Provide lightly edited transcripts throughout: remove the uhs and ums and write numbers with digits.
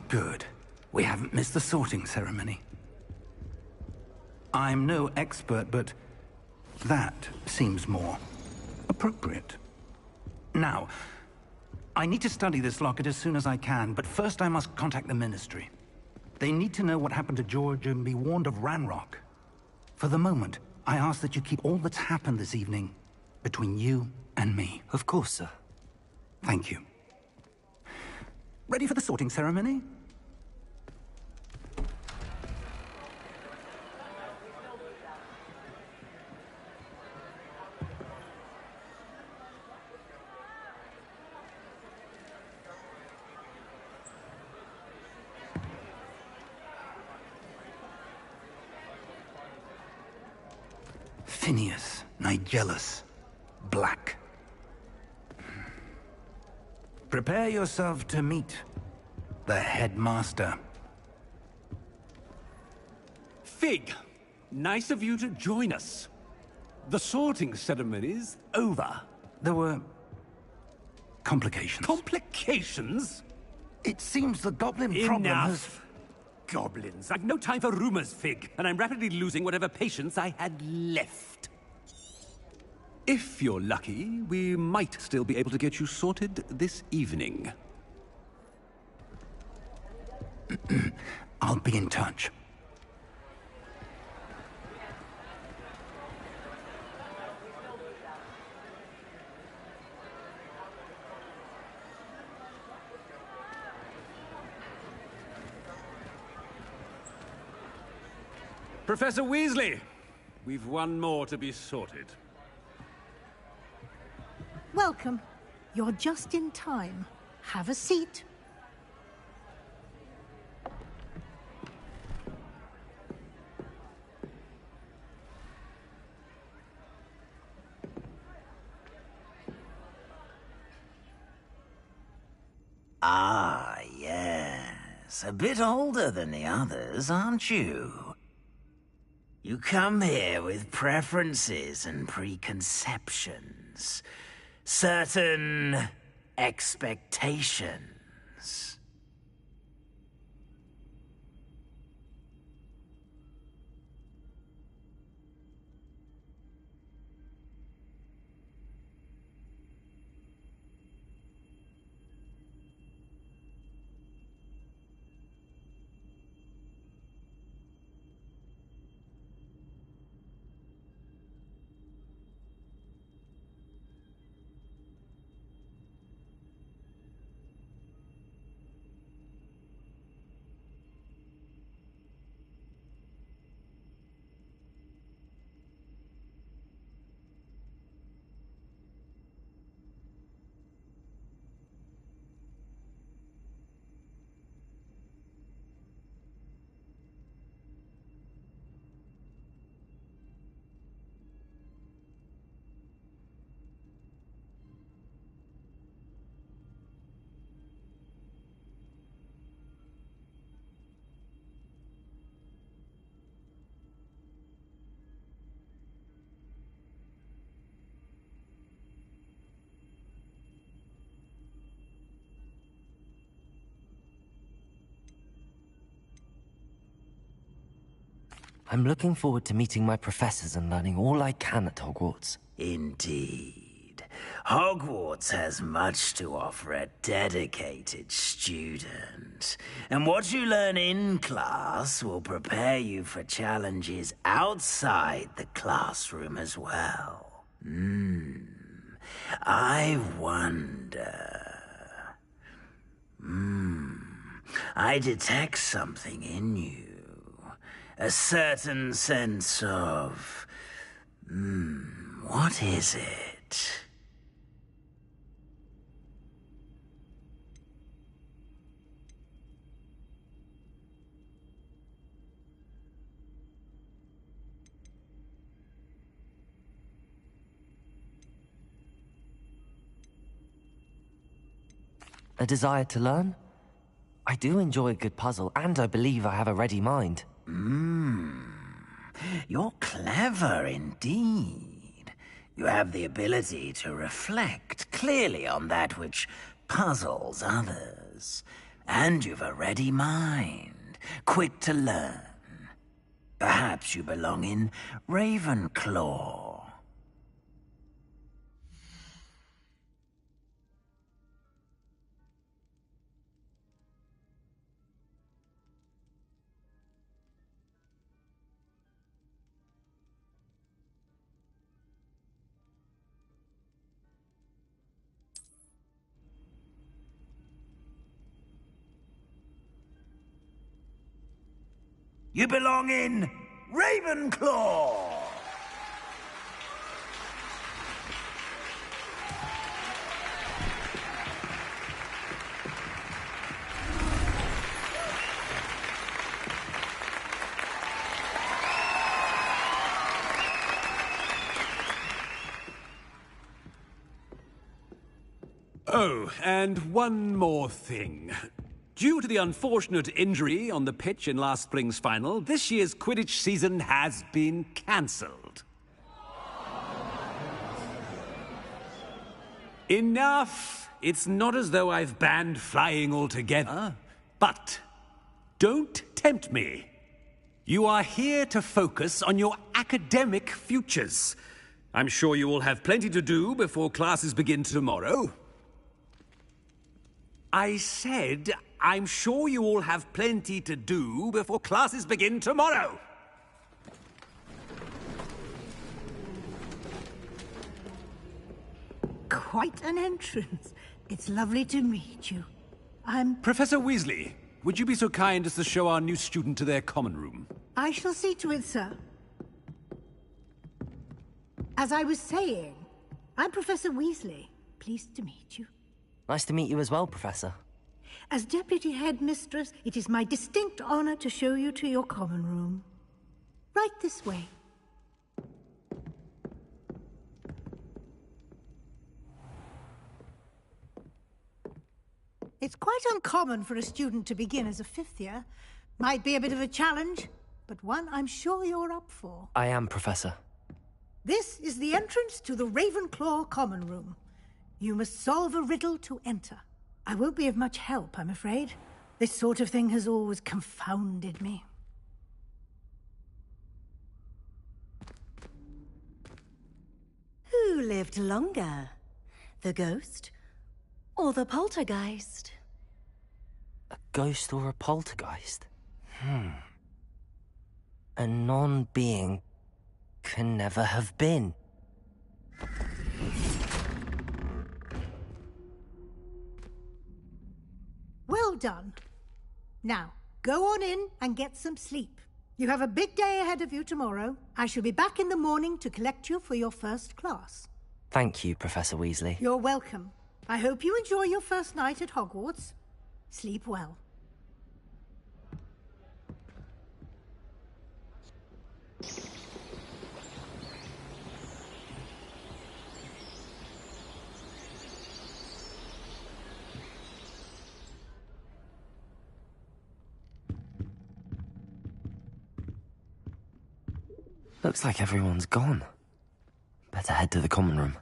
Good. We haven't missed the sorting ceremony. I'm no expert, but that seems more appropriate. Now, I need to study this locket as soon as I can, but first I must contact the Ministry. They need to know what happened to George and be warned of Ranrock. For the moment, I ask that you keep all that's happened this evening between you and me. Of course, sir. Thank you. Ready for the sorting ceremony? Phineas, Nigellus, Black. Prepare yourself to meet the headmaster. Fig, nice of you to join us. The sorting ceremony's over. There were complications. Complications? It seems the goblin problem has... Enough! Goblins. I've no time for rumors, Fig, and I'm rapidly losing whatever patience I had left. If you're lucky, we might still be able to get you sorted this evening. I'll be in touch. Professor Weasley, we've one more to be sorted. Welcome. You're just in time. Have a seat. Ah, yes. A bit older than the others, aren't you? You come here with preferences and preconceptions. Certain expectations. I'm looking forward to meeting my professors and learning all I can at Hogwarts. Indeed. Hogwarts has much to offer a dedicated student. And what you learn in class will prepare you for challenges outside the classroom as well. I wonder... I detect something in you. A certain sense of... what is it? A desire to learn? I do enjoy a good puzzle, and I believe I have a ready mind. You're clever indeed. You have the ability to reflect clearly on that which puzzles others. And you've a ready mind, quick to learn. Perhaps you belong in Ravenclaw. You belong in Ravenclaw! Oh, and one more thing. Due to the unfortunate injury on the pitch in last spring's final, this year's Quidditch season has been cancelled. Enough! It's not as though I've banned flying altogether. But don't tempt me. You are here to focus on your academic futures. I'm sure you all have plenty to do before classes begin tomorrow. I said, I'm sure you all have plenty to do before classes begin tomorrow. Quite an entrance. It's lovely to meet you. Professor Weasley, would you be so kind as to show our new student to their common room? I shall see to it, sir. As I was saying, I'm Professor Weasley. Pleased to meet you. Nice to meet you as well, Professor. As Deputy Headmistress, it is my distinct honor to show you to your common room. Right this way. It's quite uncommon for a student to begin as a fifth year. Might be a bit of a challenge, but one I'm sure you're up for. I am, Professor. This is the entrance to the Ravenclaw common room. You must solve a riddle to enter. I won't be of much help, I'm afraid. This sort of thing has always confounded me. Who lived longer? The ghost or the poltergeist? A ghost or a poltergeist? A non-being can never have been. Well done. Now, go on in and get some sleep. You have a big day ahead of you tomorrow. I shall be back in the morning to collect you for your first class. Thank you, Professor Weasley. You're welcome. I hope you enjoy your first night at Hogwarts. Sleep well. Looks like everyone's gone. Better head to the common room.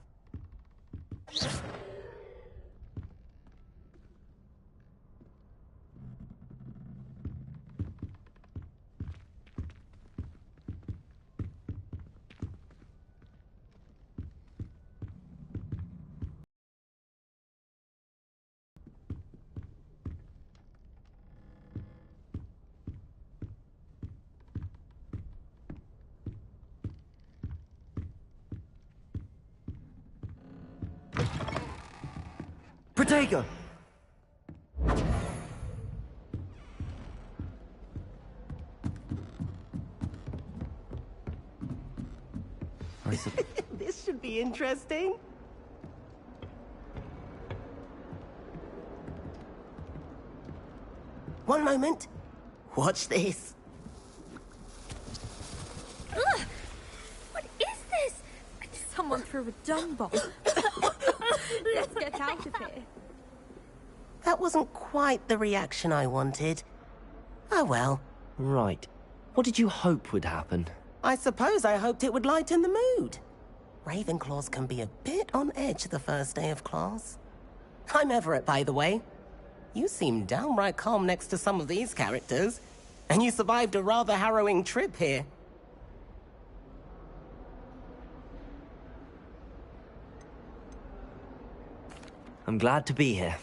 Protego! This should be interesting. One moment. Watch this. Ugh! What is this? Someone threw a dung bomb. Let's get out of here. That wasn't quite the reaction I wanted. Oh well. Right. What did you hope would happen? I suppose I hoped it would lighten the mood. Ravenclaws can be a bit on edge the first day of class. I'm Everett, by the way. You seem downright calm next to some of these characters. And you survived a rather harrowing trip here. I'm glad to be here.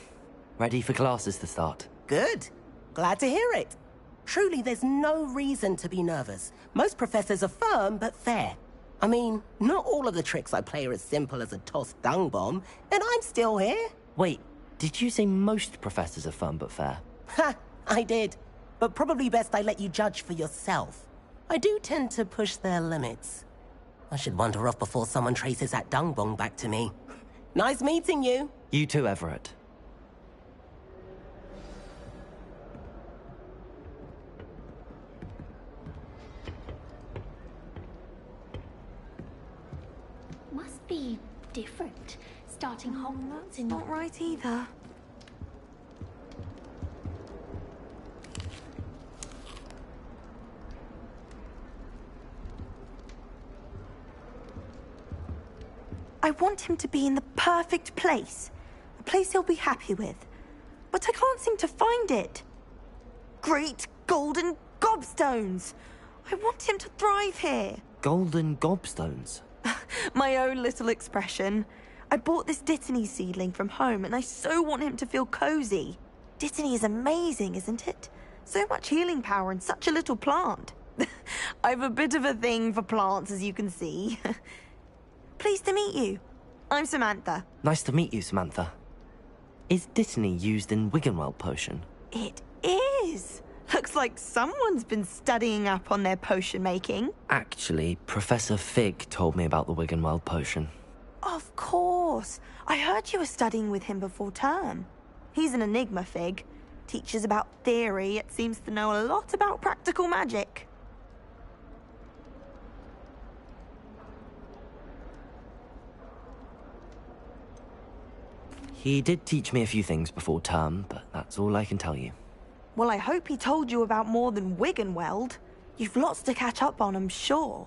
Ready for classes to start. Good. Glad to hear it. Truly, there's no reason to be nervous. Most professors are firm but fair. I mean, not all of the tricks I play are as simple as a tossed dung bomb, and I'm still here. Wait, did you say most professors are firm but fair? Ha! I did. But probably best I let you judge for yourself. I do tend to push their limits. I should wander off before someone traces that dung bomb back to me. Nice meeting you. You too, Everett. Must be different. Starting Hogwarts in... Not right either. I want him to be in the perfect place. A place he'll be happy with. But I can't seem to find it. Great golden gobstones! I want him to thrive here. Golden gobstones? My own little expression. I bought this Dittany seedling from home and I so want him to feel cozy. Dittany is amazing, isn't it? So much healing power in such a little plant. I've a bit of a thing for plants, as you can see. Pleased to meet you. I'm Samantha. Nice to meet you, Samantha. Is Dittany used in Wiggenweld potion? It is. Looks like someone's been studying up on their potion making. Actually, Professor Fig told me about the Wiggenweld potion. Of course. I heard you were studying with him before term. He's an enigma, Fig. Teaches about theory, yet seems to know a lot about practical magic. He did teach me a few things before term, but that's all I can tell you. Well, I hope he told you about more than Wiggenweld. You've lots to catch up on, I'm sure.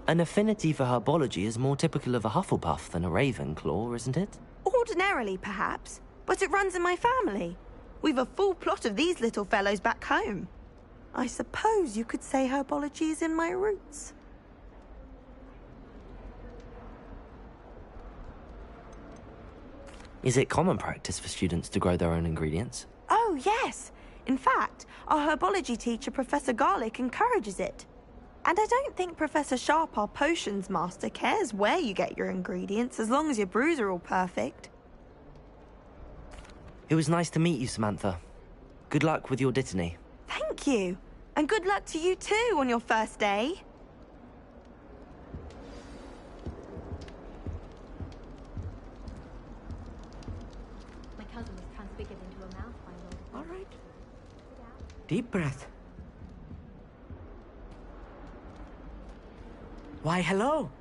An affinity for herbology is more typical of a Hufflepuff than a Ravenclaw, isn't it? Ordinarily, perhaps, but it runs in my family. We've a full plot of these little fellows back home. I suppose you could say herbology is in my roots. Is it common practice for students to grow their own ingredients? Oh, yes. In fact, our herbology teacher, Professor Garlick, encourages it. And I don't think Professor Sharp, our potions master, cares where you get your ingredients, as long as your brews are all perfect. It was nice to meet you, Samantha. Good luck with your Dittany. Thank you. And good luck to you too on your first day. My cousin was transfigured into a mouse by Lord. All right. Deep breath. Why, hello.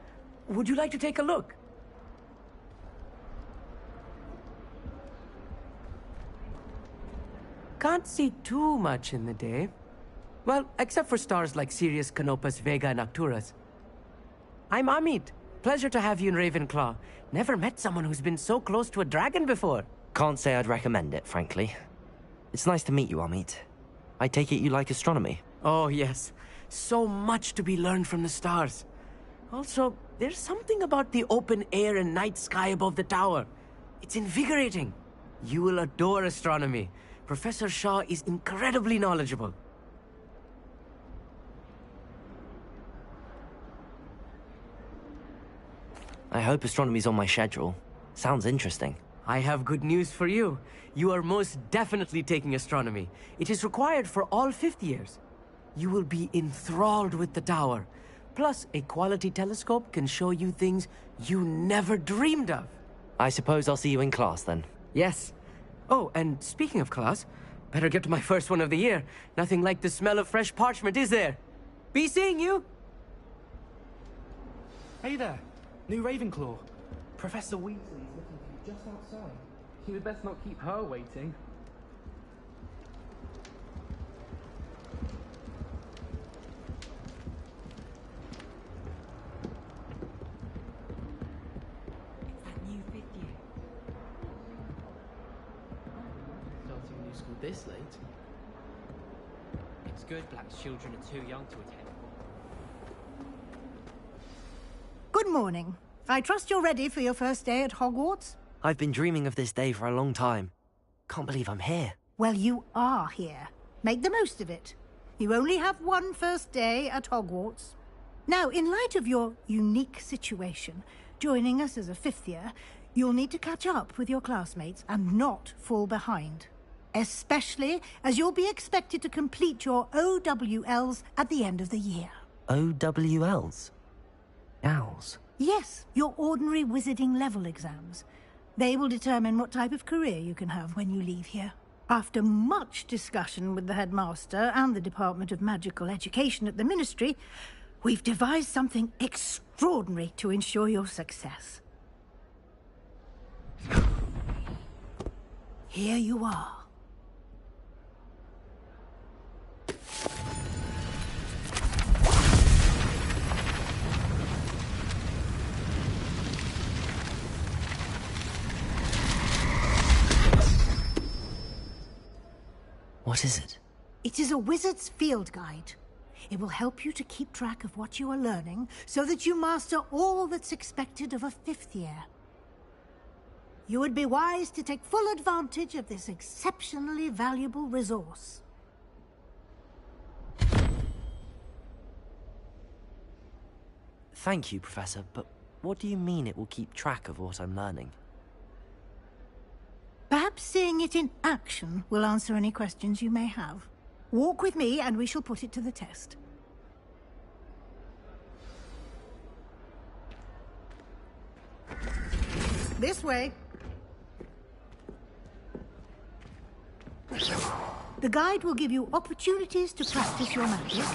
Would you like to take a look? Can't see too much in the day. Well, except for stars like Sirius, Canopus, Vega, and Arcturus. I'm Amit. Pleasure to have you in Ravenclaw. Never met someone who's been so close to a dragon before. Can't say I'd recommend it, frankly. It's nice to meet you, Amit. I take it you like astronomy? Oh, yes. So much to be learned from the stars. Also, there's something about the open air and night sky above the tower. It's invigorating. You will adore astronomy. Professor Shaw is incredibly knowledgeable. I hope astronomy's on my schedule. Sounds interesting. I have good news for you. You are most definitely taking astronomy. It is required for all 5th years. You will be enthralled with the tower. Plus, a quality telescope can show you things you never dreamed of. I suppose I'll see you in class then. Yes. Oh, and speaking of class, better get to my first one of the year. Nothing like the smell of fresh parchment, is there? Be seeing you! Hey there, new Ravenclaw. Professor Weasley is looking for you just outside. You had best not keep her waiting. Not this late. It's good Black's children are too young to attend. Good morning. I trust you're ready for your first day at Hogwarts? I've been dreaming of this day for a long time. Can't believe I'm here. Well, you are here. Make the most of it. You only have one first day at Hogwarts. Now, in light of your unique situation, joining us as a fifth year, you'll need to catch up with your classmates and not fall behind. Especially as you'll be expected to complete your OWLs at the end of the year. OWLs? Owls? Yes, your ordinary wizarding level exams. They will determine what type of career you can have when you leave here. After much discussion with the headmaster and the Department of Magical Education at the Ministry, we've devised something extraordinary to ensure your success. Here you are. What is it? It is a wizard's field guide. It will help you to keep track of what you are learning so that you master all that's expected of a fifth year. You would be wise to take full advantage of this exceptionally valuable resource. Thank you, Professor, but what do you mean it will keep track of what I'm learning? Perhaps seeing it in action will answer any questions you may have. Walk with me and we shall put it to the test. This way. The guide will give you opportunities to practice your magic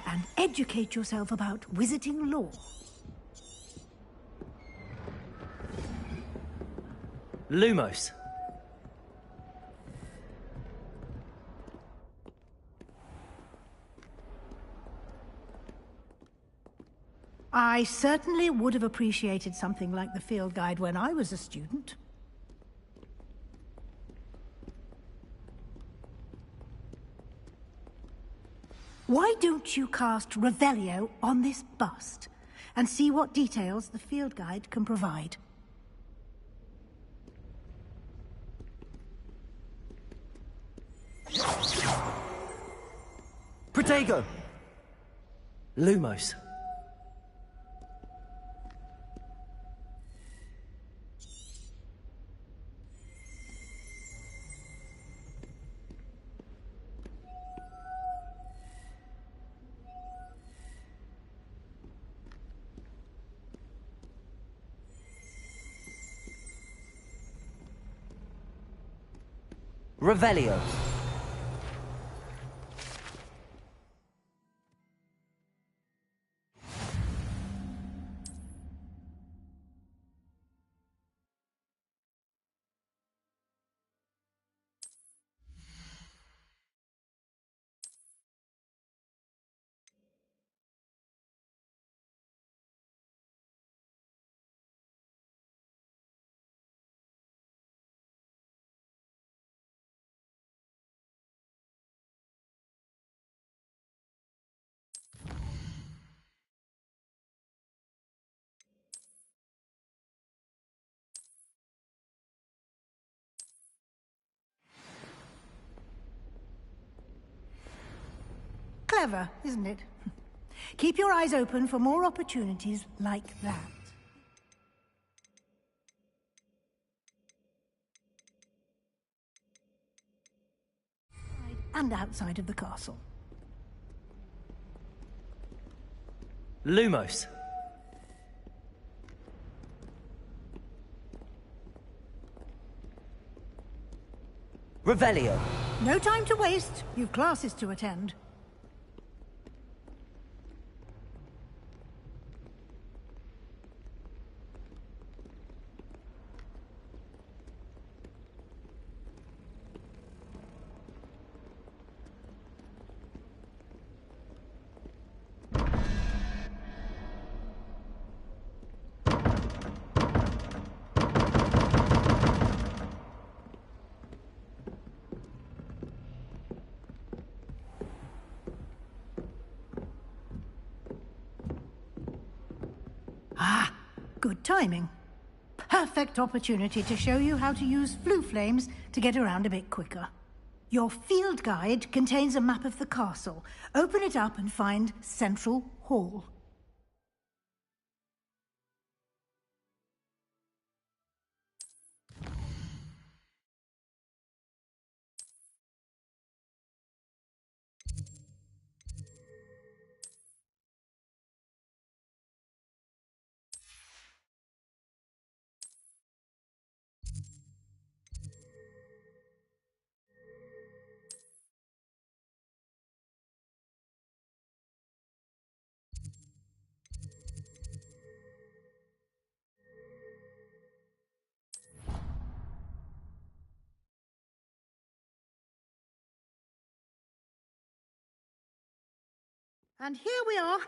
and educate yourself about wizarding lore. Lumos. I certainly would have appreciated something like the field guide when I was a student. Why don't you cast Revelio on this bust and see what details the field guide can provide? Protego! Lumos. Revelio. Clever, isn't it? Keep your eyes open for more opportunities like that. And outside of the castle. Lumos. Revelio. No time to waste. You've classes to attend. Ah, good timing. Perfect opportunity to show you how to use flue flames to get around a bit quicker. Your field guide contains a map of the castle. Open it up and find Central Hall. And here we are.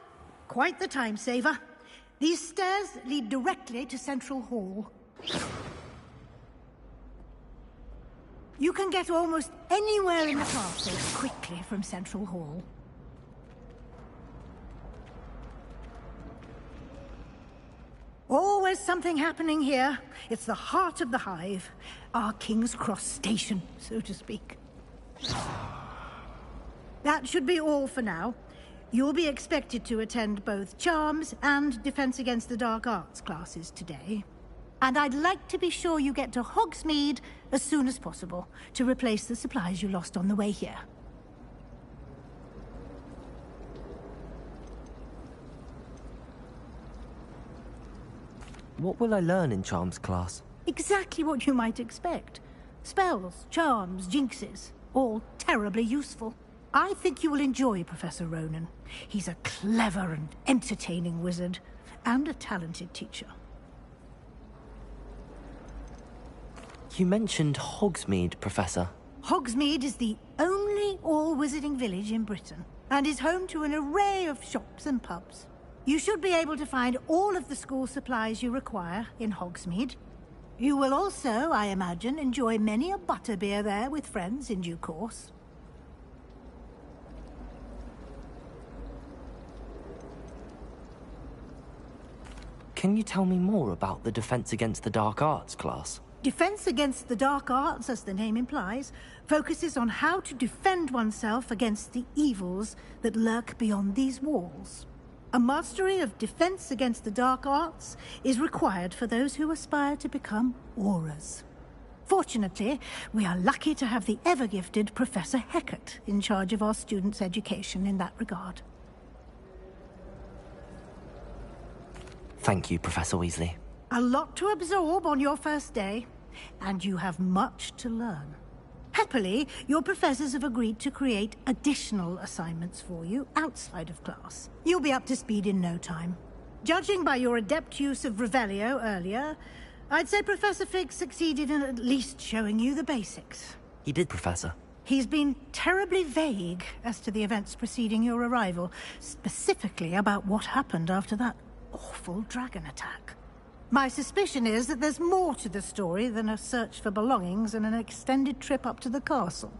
Quite the time saver. These stairs lead directly to Central Hall. You can get almost anywhere in the castle quickly from Central Hall. Always something happening here. It's the heart of the hive. Our King's Cross station, so to speak. That should be all for now. You'll be expected to attend both Charms and Defense Against the Dark Arts classes today. And I'd like to be sure you get to Hogsmeade as soon as possible to replace the supplies you lost on the way here. What will I learn in Charms class? Exactly what you might expect. Spells, charms, jinxes, all terribly useful. I think you will enjoy Professor Ronan. He's a clever and entertaining wizard, and a talented teacher. You mentioned Hogsmeade, Professor. Hogsmeade is the only all-wizarding village in Britain, and is home to an array of shops and pubs. You should be able to find all of the school supplies you require in Hogsmeade. You will also, I imagine, enjoy many a butterbeer there with friends in due course. Can you tell me more about the Defense Against the Dark Arts class? Defense Against the Dark Arts, as the name implies, focuses on how to defend oneself against the evils that lurk beyond these walls. A mastery of Defense Against the Dark Arts is required for those who aspire to become Auras. Fortunately, we are lucky to have the ever-gifted Professor Hecat in charge of our students' education in that regard. Thank you, Professor Weasley. A lot to absorb on your first day, and you have much to learn. Happily, your professors have agreed to create additional assignments for you outside of class. You'll be up to speed in no time. Judging by your adept use of Revelio earlier, I'd say Professor Fig succeeded in at least showing you the basics. He did, Professor. He's been terribly vague as to the events preceding your arrival, specifically about what happened after that awful dragon attack. My suspicion is that there's more to the story than a search for belongings and an extended trip up to the castle.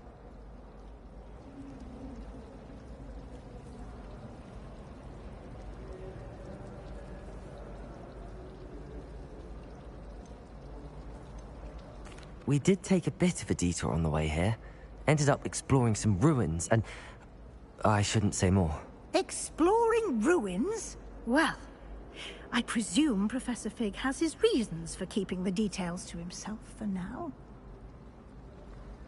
We did take a bit of a detour on the way here. Ended up exploring some ruins and... I shouldn't say more. Exploring ruins? Well, I presume Professor Fig has his reasons for keeping the details to himself for now.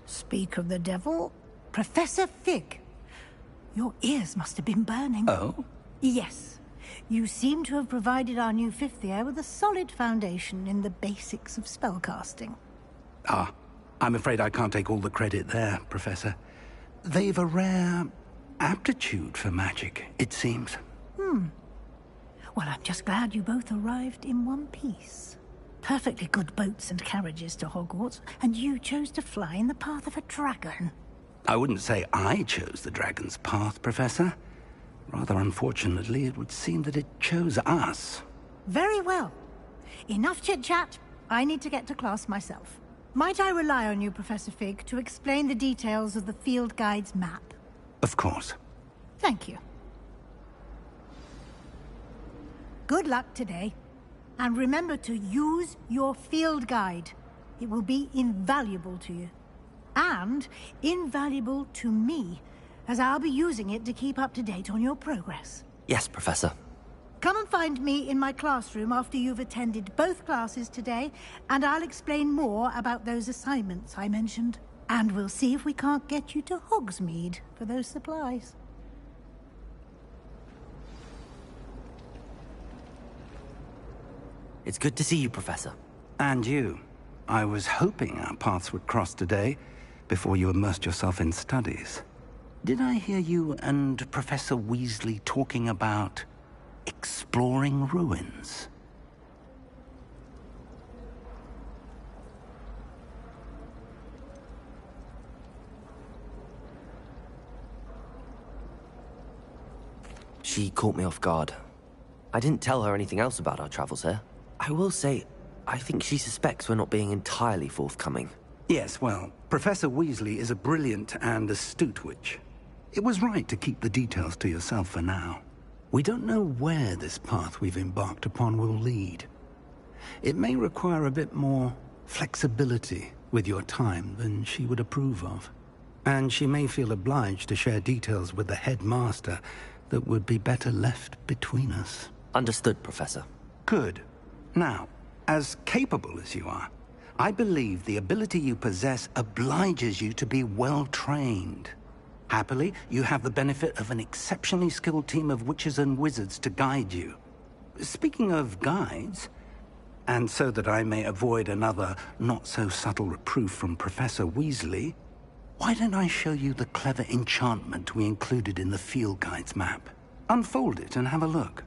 Speak of the devil, Professor Fig. Your ears must have been burning. Oh? Yes. You seem to have provided our new fifth year with a solid foundation in the basics of spellcasting. Ah, I'm afraid I can't take all the credit there, Professor. They've a rare aptitude for magic, it seems. Well, I'm just glad you both arrived in one piece. Perfectly good boats and carriages to Hogwarts, and you chose to fly in the path of a dragon. I wouldn't say I chose the dragon's path, Professor. Rather unfortunately, it would seem that it chose us. Very well. Enough chit-chat. I need to get to class myself. Might I rely on you, Professor Fig, to explain the details of the field guide's map? Of course. Thank you. Good luck today. And remember to use your field guide. It will be invaluable to you. And invaluable to me, as I'll be using it to keep up to date on your progress. Yes, Professor. Come and find me in my classroom after you've attended both classes today, and I'll explain more about those assignments I mentioned. And we'll see if we can't get you to Hogsmeade for those supplies. It's good to see you, Professor. And you. I was hoping our paths would cross today, before you immersed yourself in studies. Did I hear you and Professor Weasley talking about exploring ruins? She caught me off guard. I didn't tell her anything else about our travels here. I will say, I think she suspects we're not being entirely forthcoming. Yes, well, Professor Weasley is a brilliant and astute witch. It was right to keep the details to yourself for now. We don't know where this path we've embarked upon will lead. It may require a bit more flexibility with your time than she would approve of. And she may feel obliged to share details with the headmaster that would be better left between us. Understood, Professor. Good. Now, as capable as you are, I believe the ability you possess obliges you to be well-trained. Happily, you have the benefit of an exceptionally skilled team of witches and wizards to guide you. Speaking of guides, and so that I may avoid another not-so-subtle reproof from Professor Weasley, why don't I show you the clever enchantment we included in the field guide's map? Unfold it and have a look.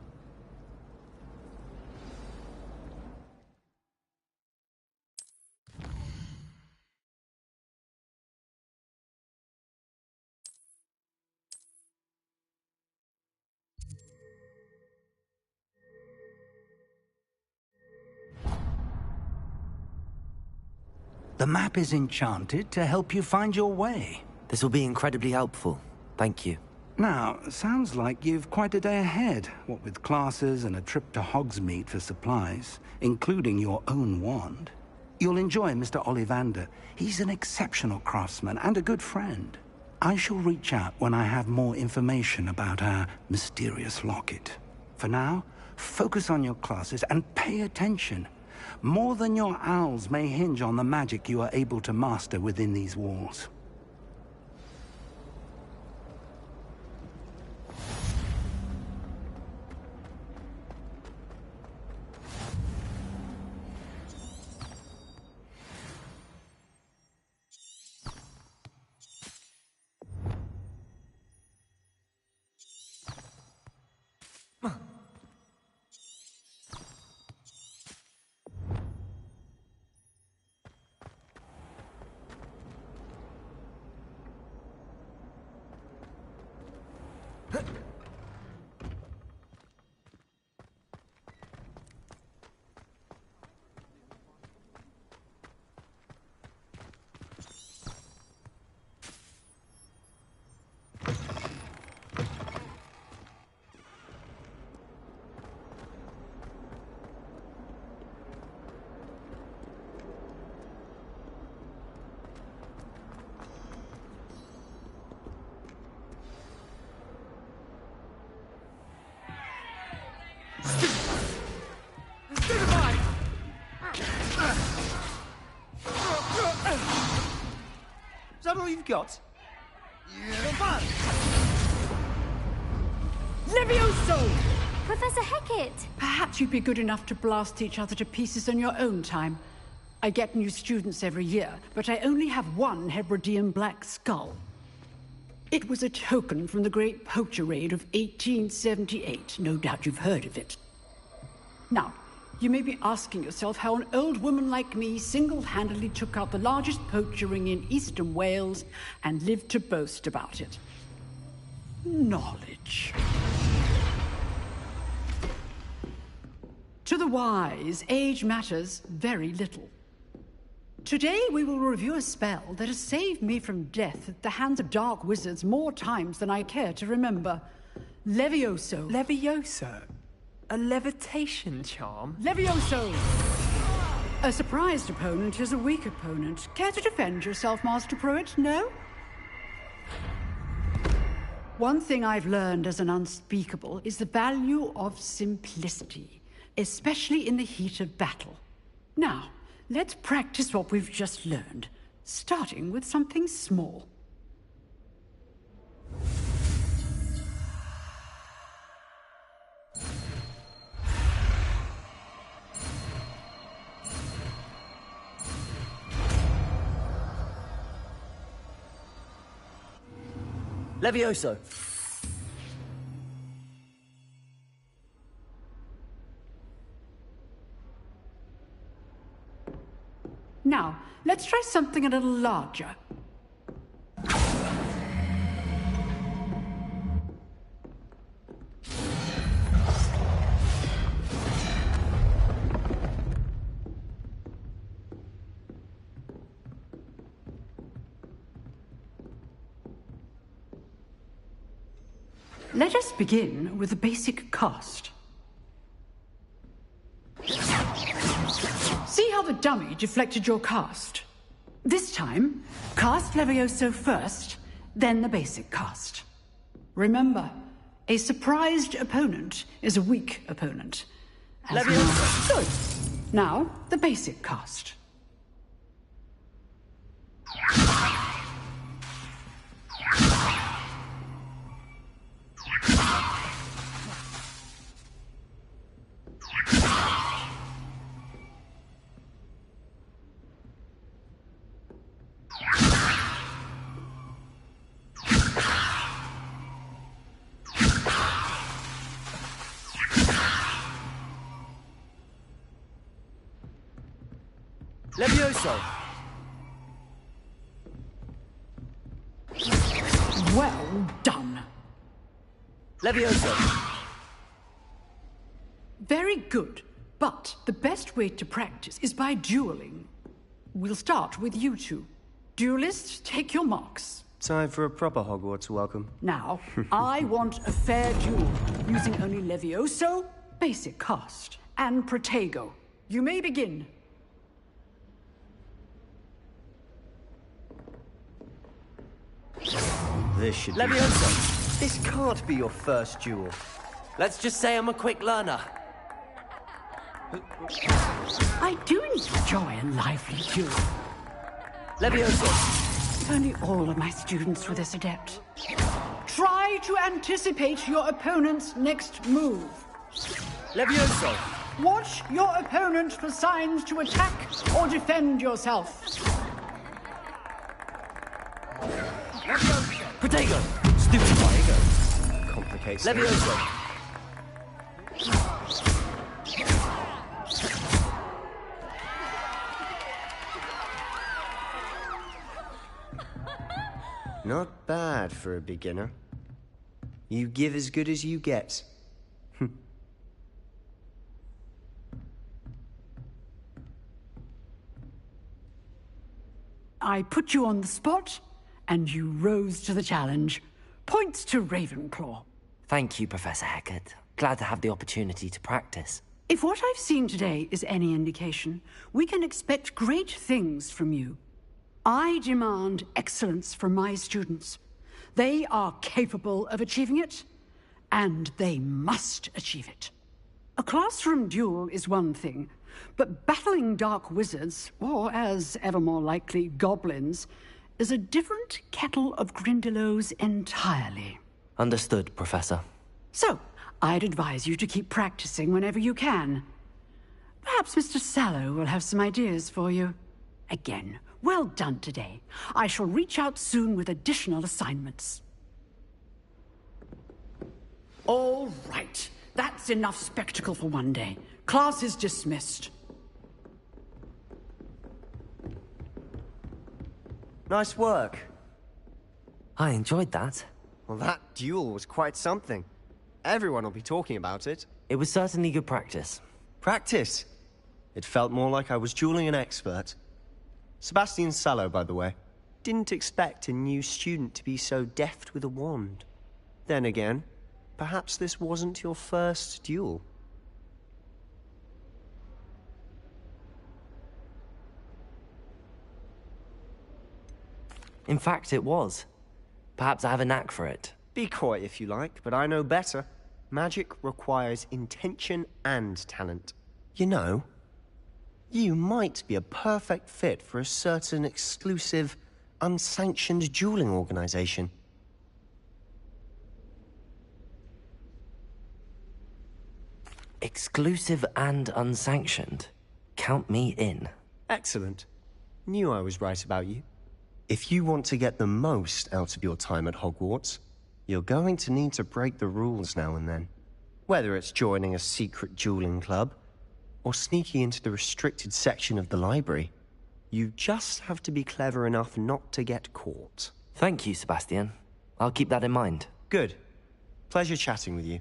The map is enchanted to help you find your way. This will be incredibly helpful. Thank you. Now, sounds like you've quite a day ahead, what with classes and a trip to Hogsmeade for supplies, including your own wand. You'll enjoy Mr. Ollivander. He's an exceptional craftsman and a good friend. I shall reach out when I have more information about our mysterious locket. For now, focus on your classes and pay attention. More than your owls may hinge on the magic you are able to master within these walls. Is that all you've got? Yeah. Levioso! Professor Hecat! Perhaps you'd be good enough to blast each other to pieces in your own time. I get new students every year, but I only have one Hebridean black skull. It was a token from the Great Poacher Raid of 1878. No doubt you've heard of it. Now, you may be asking yourself how an old woman like me single-handedly took out the largest poacher ring in eastern Wales and lived to boast about it. Knowledge. To the wise, age matters very little. Today we will review a spell that has saved me from death at the hands of dark wizards more times than I care to remember. Levioso. Levioso? A levitation charm? Levioso! A surprised opponent is a weak opponent. Care to defend yourself, Master Pruitt? No? One thing I've learned as an unspeakable is the value of simplicity, especially in the heat of battle. Now, let's practice what we've just learned, starting with something small. Levioso! Now, let's try something a little larger. Let us begin with the basic cast. See how the dummy deflected your cast? This time, cast Levioso first, then the basic cast. Remember, a surprised opponent is a weak opponent. Levioso! Good. Now, the basic cast. Levioso! Well done. Levioso! Very good, but the best way to practice is by dueling. We'll start with you two. Duelists, take your marks. Time for a proper Hogwarts welcome. Now, I want a fair duel, using only Levioso, basic cast, and Protego. You may begin. This should be... Levioso! This can't be your first duel. Let's just say I'm a quick learner. I do enjoy a lively duel. Levioso! If only all of my students were this adept. Try to anticipate your opponent's next move. Levioso! Watch your opponent for signs to attack or defend yourself. Protego! Stupid Protego. Complicates things. Levioso! Not bad for a beginner. You give as good as you get. I put you on the spot, and you rose to the challenge. Points to Ravenclaw. Thank you, Professor Hecat. Glad to have the opportunity to practice. If what I've seen today is any indication, we can expect great things from you. I demand excellence from my students. They are capable of achieving it, and they must achieve it. A classroom duel is one thing, but battling dark wizards, or as ever more likely, goblins, is a different kettle of Grindylows entirely. Understood, Professor. So, I'd advise you to keep practicing whenever you can. Perhaps Mr. Sallow will have some ideas for you. Again, well done today. I shall reach out soon with additional assignments. All right. That's enough spectacle for one day. Class is dismissed. Nice work. I enjoyed that. Well, that duel was quite something. Everyone will be talking about it. It was certainly good practice. Practice? It felt more like I was dueling an expert. Sebastian Sallow, by the way. Didn't expect a new student to be so deft with a wand. Then again, perhaps this wasn't your first duel. In fact, it was. Perhaps I have a knack for it. Be coy if you like, but I know better. Magic requires intention and talent. You know, you might be a perfect fit for a certain exclusive, unsanctioned dueling organization. Exclusive and unsanctioned. Count me in. Excellent. Knew I was right about you. If you want to get the most out of your time at Hogwarts, you're going to need to break the rules now and then. Whether it's joining a secret dueling club, or sneaking into the restricted section of the library, you just have to be clever enough not to get caught. Thank you, Sebastian. I'll keep that in mind. Good. Pleasure chatting with you.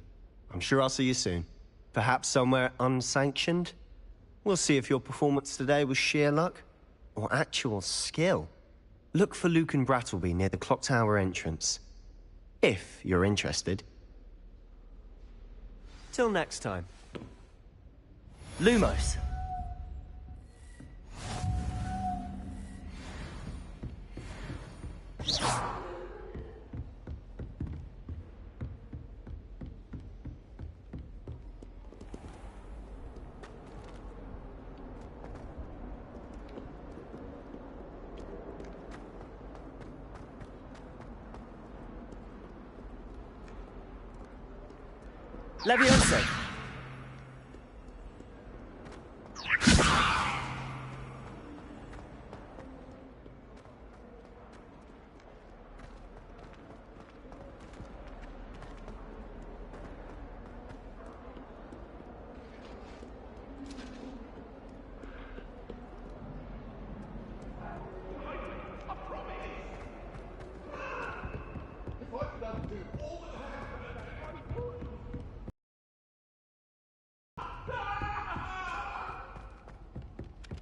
I'm sure I'll see you soon. Perhaps somewhere unsanctioned? We'll see if your performance today was sheer luck, or actual skill. Look for Luke and Brattleby near the clock tower entrance. If you're interested. Till next time. Lumos. Leviosa!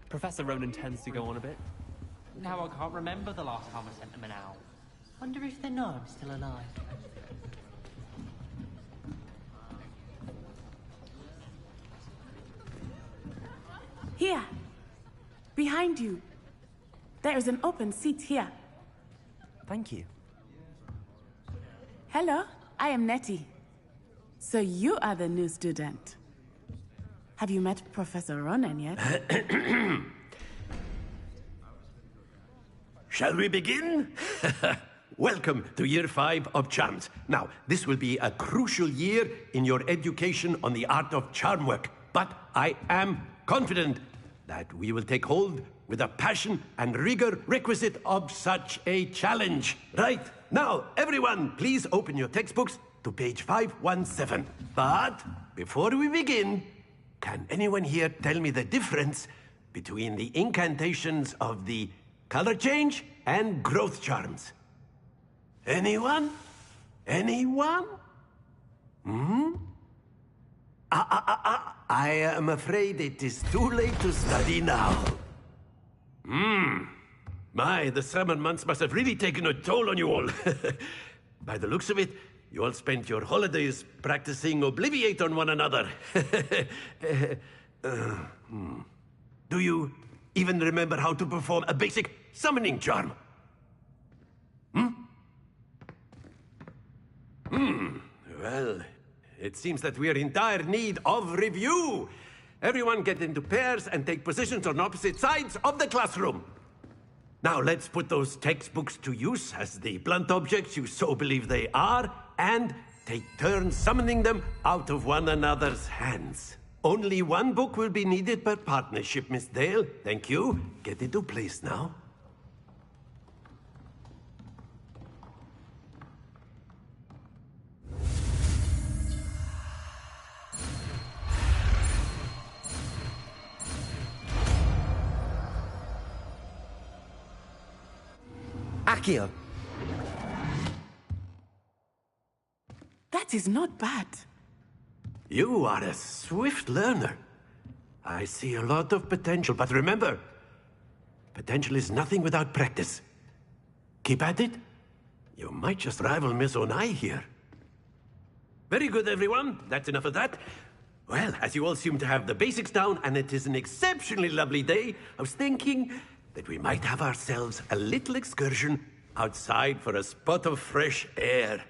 Professor Ronan tends to go on a bit. Now I can't remember the last time I sent them an owl. Wonder if they know I'm still alive. Here. Behind you. There is an open seat here. Thank you. Hello, I am Nettie. So you are the new student. Have you met Professor Ronan yet? Shall we begin? Welcome to Year 5 of Charms. Now, this will be a crucial year in your education on the art of charm work, but I am confident that we will take hold with the passion and rigor requisite of such a challenge. Right, now, everyone, please open your textbooks to page 517. But before we begin, can anyone here tell me the difference between the incantations of the color change and growth charms? Anyone? Anyone? I am afraid it is too late to study now. My, the summer months must have really taken a toll on you all. By the looks of it, you all spent your holidays practicing Obliviate on one another. Do you even remember how to perform a basic summoning charm? Well, it seems that we are in dire need of review. Everyone get into pairs and take positions on opposite sides of the classroom. Now let's put those textbooks to use as the blunt objects you so believe they are, and take turns summoning them out of one another's hands. Only one book will be needed per partnership, Miss Dale. Thank you. Get into place now. Accio. That is not bad. You are a swift learner. I see a lot of potential, but remember, potential is nothing without practice. Keep at it. You might just rival Miss Onai here. Very good, everyone. That's enough of that. Well, as you all seem to have the basics down, and it is an exceptionally lovely day, I was thinking that we might have ourselves a little excursion outside for a spot of fresh air.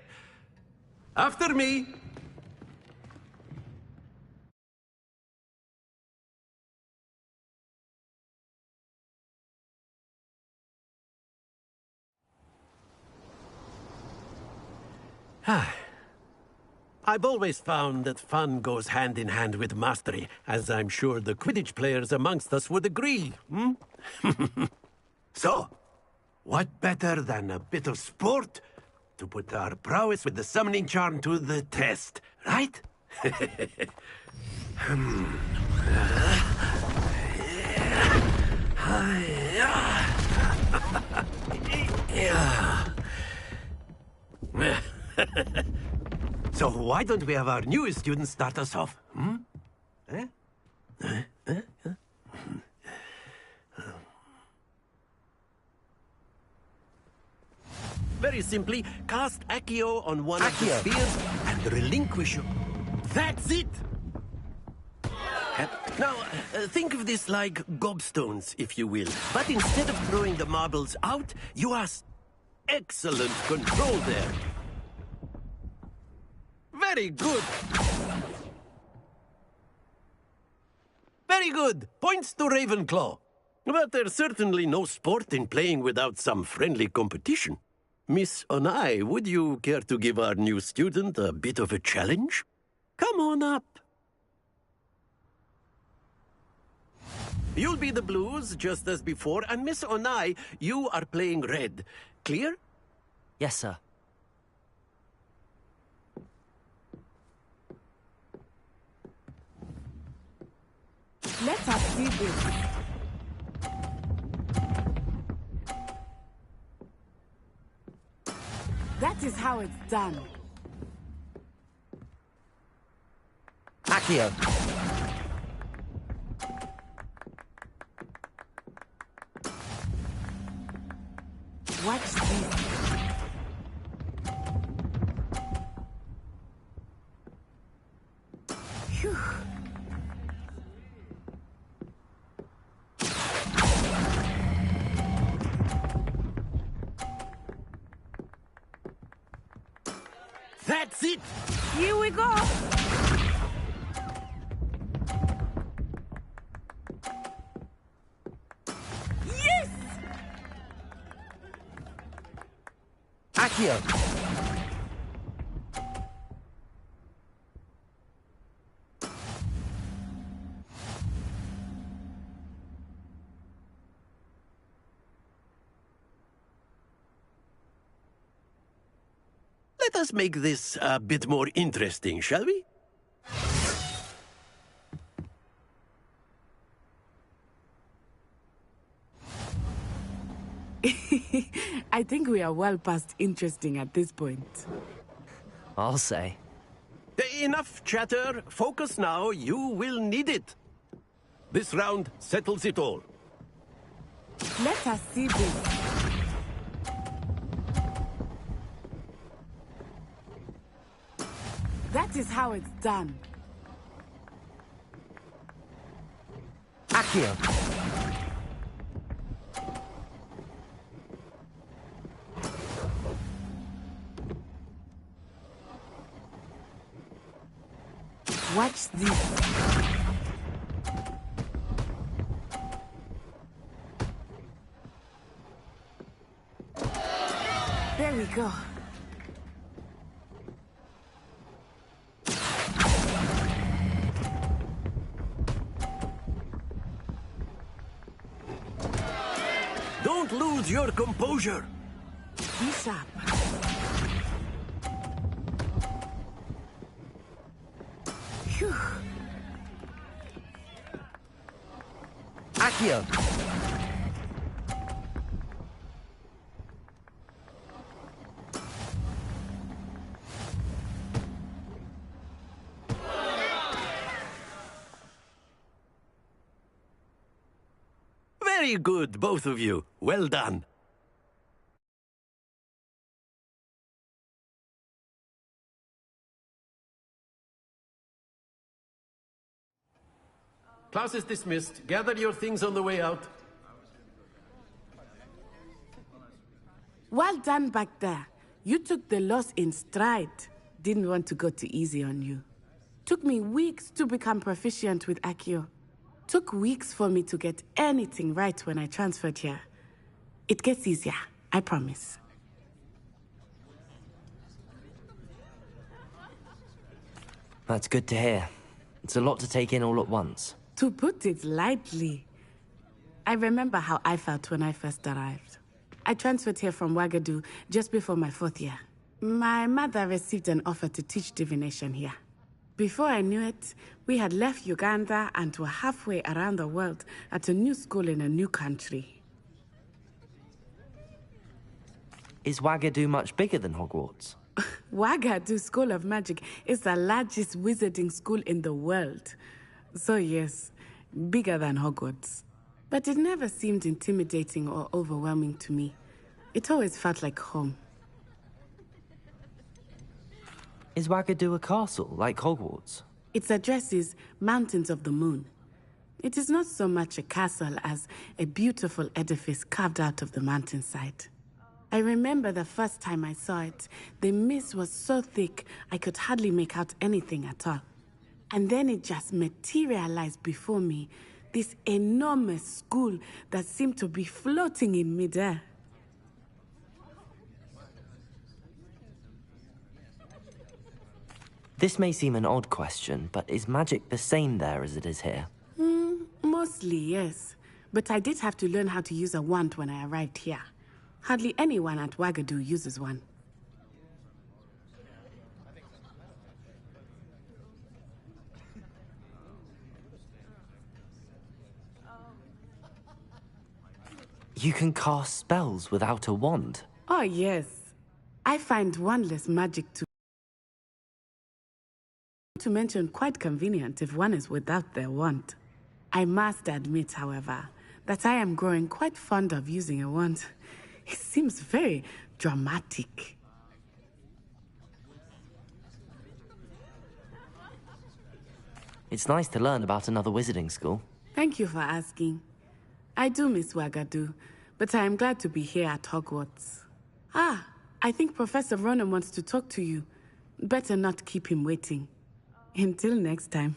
After me! I've always found that fun goes hand in hand with mastery, as I'm sure the Quidditch players amongst us would agree, hmm? So, what better than a bit of sport to put our prowess with the summoning charm to the test, right? So why don't we have our newest student start us off? Hmm? Very simply, cast Accio on one of the spheres and relinquish your... That's it! Now, think of this like gobstones, if you will. But instead of throwing the marbles out, you have excellent control there. Very good. Very good. Points to Ravenclaw. But there's certainly no sport in playing without some friendly competition. Miss Onai, would you care to give our new student a bit of a challenge? Come on up. You'll be the blues, just as before, and Miss Onai, you are playing red. Clear? Yes, sir. Let us see this. That is how it's done. Accio. Watch this. Phew. That's it! Here we go! Yes! Accio. Let us make this a bit more interesting, shall we? I think we are well past interesting at this point. I'll say. Enough chatter. Focus now. You will need it. This round settles it all. Let us see this. That is how it's done. Accio. Watch this. There we go. Don't lose your composure. Be sharp. Phew. Accio. Very good, both of you. Well done. Class is dismissed. Gather your things on the way out. Well done back there. You took the loss in stride. Didn't want to go too easy on you. Took me weeks to become proficient with Accio. Took weeks for me to get anything right when I transferred here. It gets easier, I promise. That's good to hear. It's a lot to take in all at once. To put it lightly, I remember how I felt when I first arrived. I transferred here from Ouagadougou just before my 4th year. My mother received an offer to teach divination here. Before I knew it, we had left Uganda and were halfway around the world at a new school in a new country. Is Ouagadougou much bigger than Hogwarts? Ouagadougou School of Magic is the largest wizarding school in the world. So yes, bigger than Hogwarts. But it never seemed intimidating or overwhelming to me. It always felt like home. Is Ouagadougou a castle, like Hogwarts? Its address is Mountains of the Moon. It is not so much a castle as a beautiful edifice carved out of the mountainside. I remember the first time I saw it, the mist was so thick I could hardly make out anything at all. And then it just materialized before me, this enormous school that seemed to be floating in midair. This may seem an odd question, but is magic the same there as it is here? Mostly, yes. But I did have to learn how to use a wand when I arrived here. Hardly anyone at Ouagadougou uses one. You can cast spells without a wand? Oh, yes. I find wandless magic to mention quite convenient if one is without their wand. I must admit, however, that I am growing quite fond of using a wand. It seems very dramatic. It's nice to learn about another wizarding school. Thank you for asking. I do miss Ouagadougou, but I am glad to be here at Hogwarts. Ah, I think Professor Ronan wants to talk to you. Better not keep him waiting. Until next time.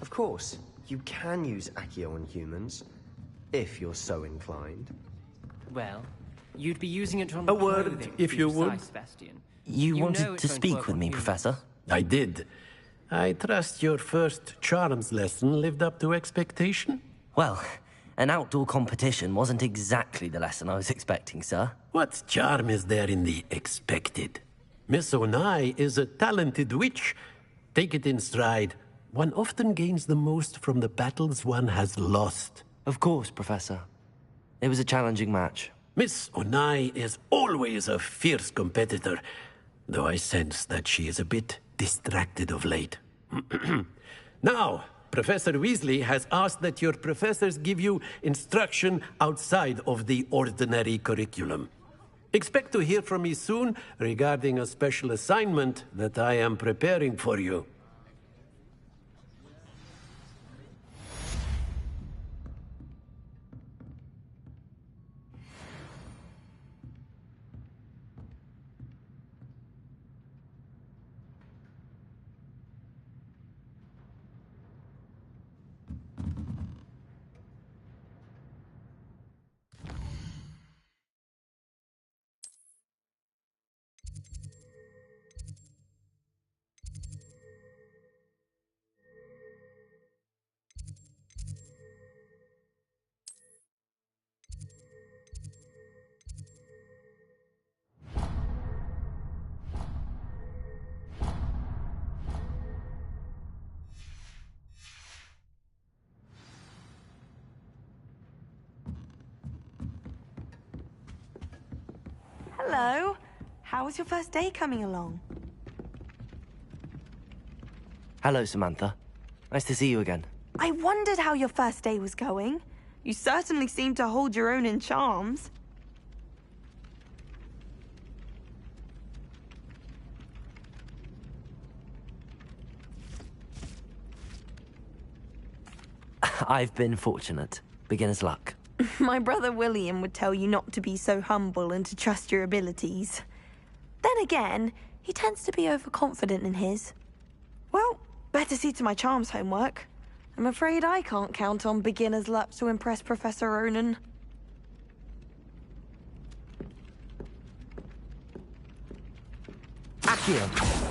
Of course, you can use Accio on humans, if you're so inclined. Well, you'd be using it on A word, clothing, if to you be would. precise, Sebastian. You know wanted it to won't speak work with on me, humans. Professor? I did. I trust your first charms lesson lived up to expectation? Well, an outdoor competition wasn't exactly the lesson I was expecting, sir. What charm is there in the expected? Miss Onai is a talented witch. Take it in stride. One often gains the most from the battles one has lost. Of course, Professor. It was a challenging match. Miss Onai is always a fierce competitor, though I sense that she is a bit distracted of late. Now, Professor Weasley has asked that your professors give you instruction outside of the ordinary curriculum. Expect to hear from me soon regarding a special assignment that I am preparing for you. Hello. How was your first day coming along? Hello, Samantha. Nice to see you again. I wondered how your first day was going. You certainly seem to hold your own in charms. I've been fortunate. Beginner's luck. My brother William would tell you not to be so humble and to trust your abilities. Then again, he tends to be overconfident in his. Well, better see to my charms homework. I'm afraid I can't count on beginner's luck to impress Professor Ronan. Accio!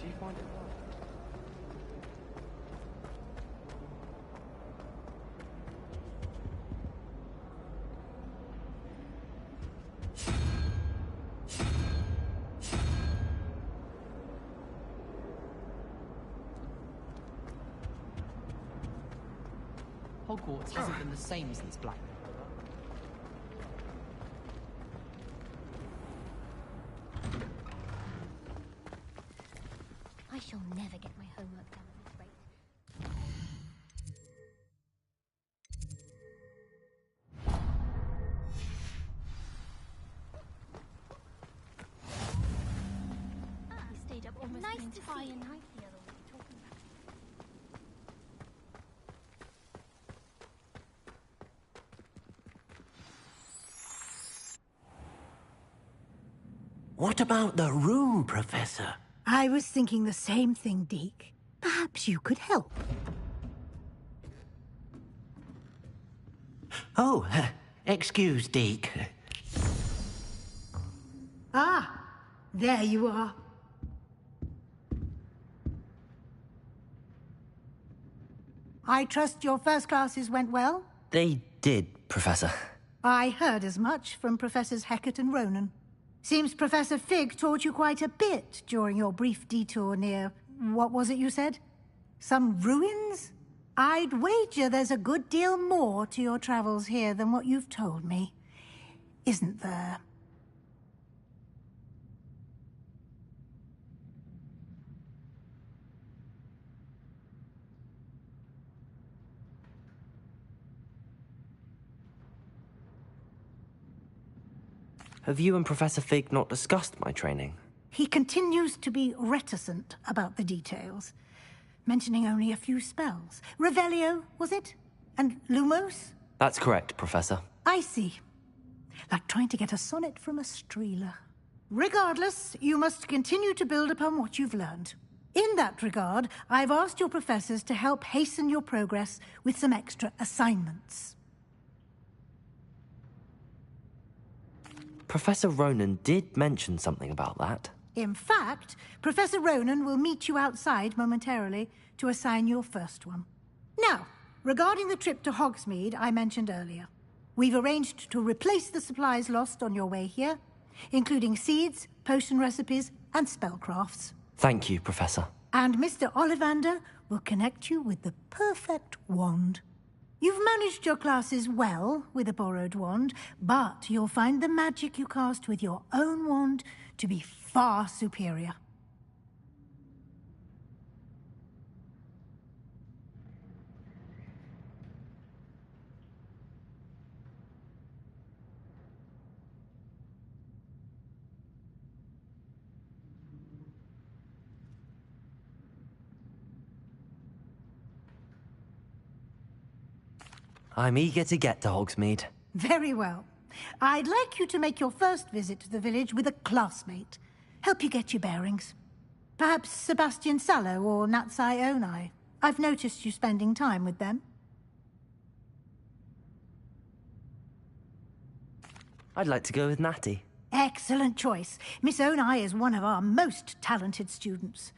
Do you find it hard? Hogwarts hasn't been the same since Black. I shall never get my homework done at this rate. We stayed up almost the entire night the other week talking about What about the room, Professor? I was thinking the same thing, Deke. Perhaps you could help. Oh, excuse, Deke. Ah, there you are. I trust your first classes went well? They did, Professor. I heard as much from Professors Hecat and Ronan. Seems Professor Fig taught you quite a bit during your brief detour near... what was it you said? Some ruins? I'd wager there's a good deal more to your travels here than what you've told me. Isn't there? Have you and Professor Fig not discussed my training? He continues to be reticent about the details, mentioning only a few spells. Revelio, was it? And Lumos? That's correct, Professor. I see. Like trying to get a sonnet from a streeler. Regardless, you must continue to build upon what you've learned. In that regard, I've asked your professors to help hasten your progress with some extra assignments. Professor Ronan did mention something about that. In fact, Professor Ronan will meet you outside momentarily to assign your first one. Now, regarding the trip to Hogsmeade I mentioned earlier, we've arranged to replace the supplies lost on your way here, including seeds, potion recipes, and spellcrafts. Thank you, Professor. And Mr. Ollivander will connect you with the perfect wand. You've managed your classes well with a borrowed wand, but you'll find the magic you cast with your own wand to be far superior. I'm eager to get to Hogsmeade. Very well. I'd like you to make your first visit to the village with a classmate. Help you get your bearings. Perhaps Sebastian Sallow or Natsai Onai. I've noticed you spending time with them. I'd like to go with Natty. Excellent choice. Miss Onai is one of our most talented students.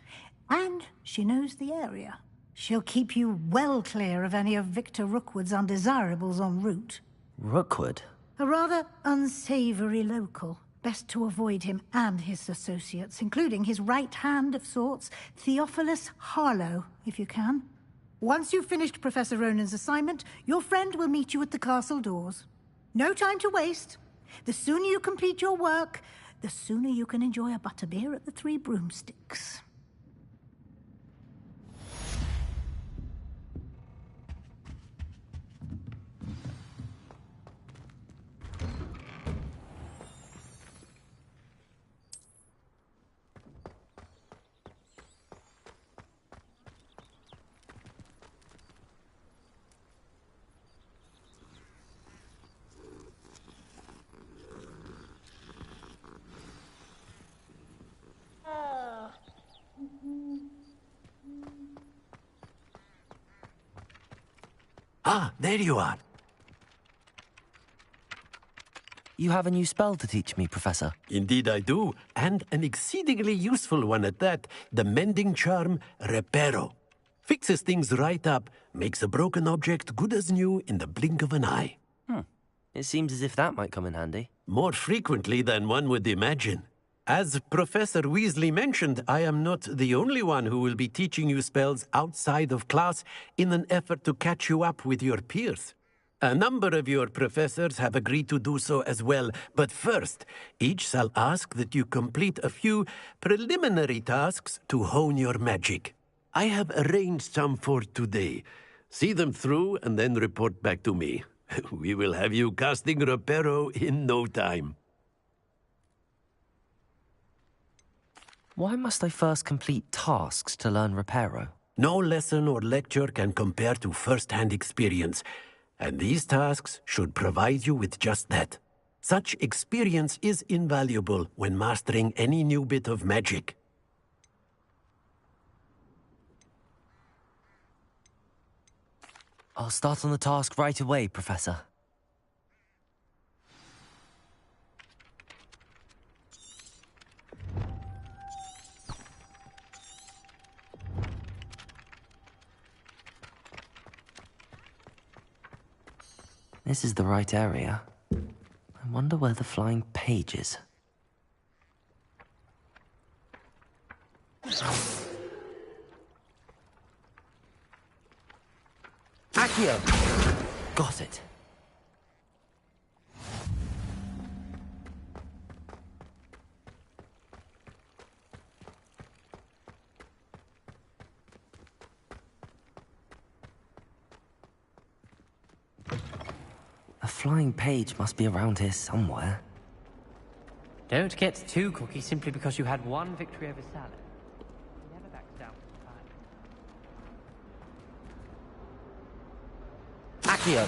And she knows the area. She'll keep you well clear of any of Victor Rookwood's undesirables en route. Rookwood? A rather unsavory local. Best to avoid him and his associates, including his right hand of sorts, Theophilus Harlow, if you can. Once you've finished Professor Ronan's assignment, your friend will meet you at the castle doors. No time to waste. The sooner you complete your work, the sooner you can enjoy a butterbeer at the Three Broomsticks. Ah, there you are. You have a new spell to teach me, Professor. Indeed I do, and an exceedingly useful one at that. The mending charm, Reparo. Fixes things right up, makes a broken object good as new in the blink of an eye. It seems as if that might come in handy. More frequently than one would imagine. As Professor Weasley mentioned, I am not the only one who will be teaching you spells outside of class in an effort to catch you up with your peers. A number of your professors have agreed to do so as well, but first, each shall ask that you complete a few preliminary tasks to hone your magic. I have arranged some for today. See them through and then report back to me. We will have you casting Reparo in no time. Why must I first complete tasks to learn Reparo? No lesson or lecture can compare to first-hand experience, and these tasks should provide you with just that. Such experience is invaluable when mastering any new bit of magic. I'll start on the task right away, Professor. This is the right area. Wonder where the flying page is. Accio! Got it. A flying page must be around here somewhere. Don't get too cocky simply because you had one victory over Salad. He never backs down from the fight. Accio!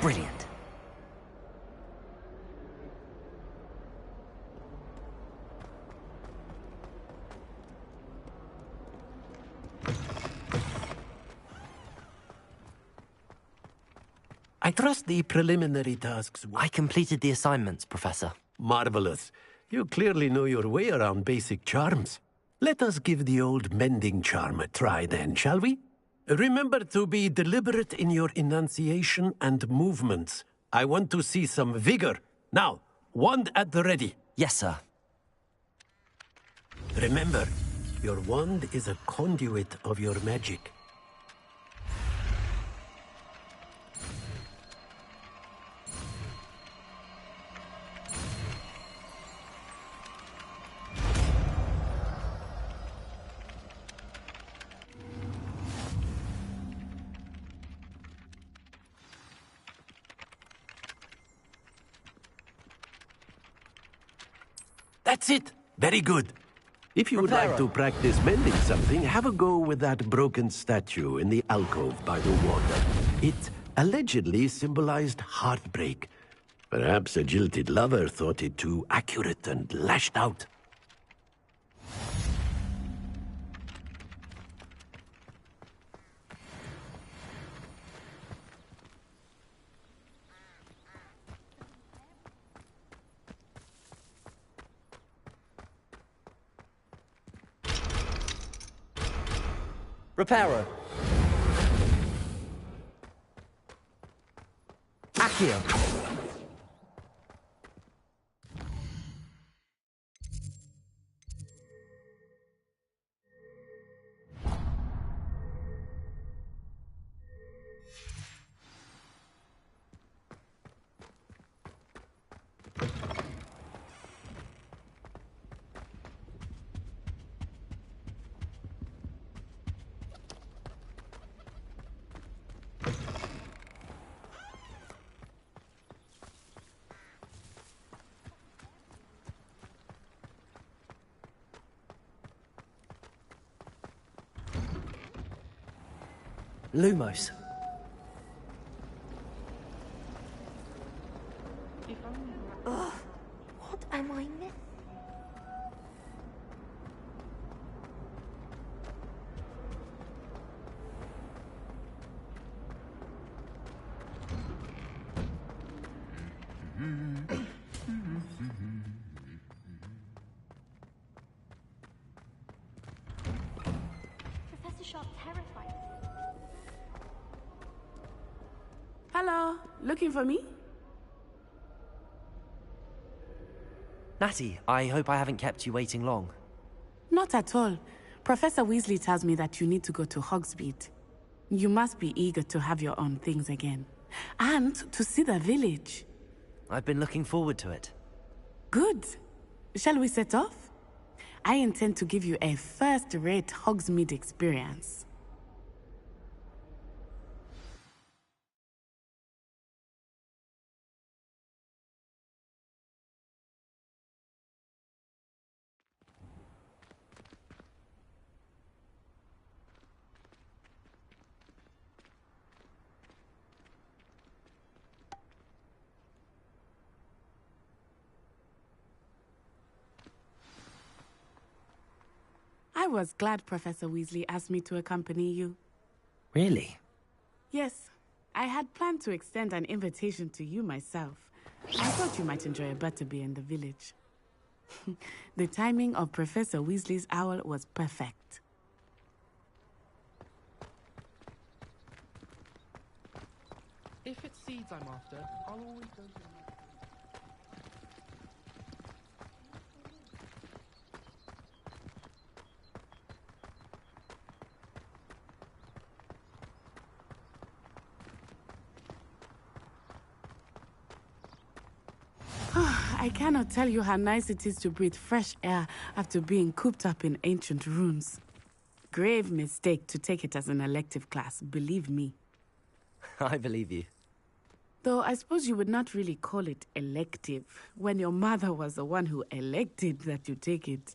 Brilliant. I trust the preliminary tasks. I completed the assignments, Professor. Marvelous. You clearly know your way around basic charms. Let us give the old mending charm a try then, shall we? Remember to be deliberate in your enunciation and movements. I want to see some vigor. Now, wand at the ready. Yes, sir. Remember, your wand is a conduit of your magic. That's it. Very good. If you would like to practice mending something, have a go with that broken statue in the alcove by the water. It allegedly symbolized heartbreak. Perhaps a jilted lover thought it too accurate and lashed out. Reparo. Accio. Lumos. Ugh, what am I missing? Professor Sharp terrified me. Hello, looking for me? Natty, I hope I haven't kept you waiting long. Not at all. Professor Weasley tells me that you need to go to Hogsmeade. You must be eager to have your own things again. And to see the village. I've been looking forward to it. Good. Shall we set off? I intend to give you a first-rate Hogsmeade experience. I was glad Professor Weasley asked me to accompany you. Really? Yes, I had planned to extend an invitation to you myself. I thought you might enjoy a butterbeer in the village. The timing of Professor Weasley's owl was perfect. If it's seeds I'm after, I'll always go to... I cannot tell you how nice it is to breathe fresh air after being cooped up in ancient ruins. Grave mistake to take it as an elective class, believe me. I believe you. Though I suppose you would not really call it elective when your mother was the one who elected that you take it.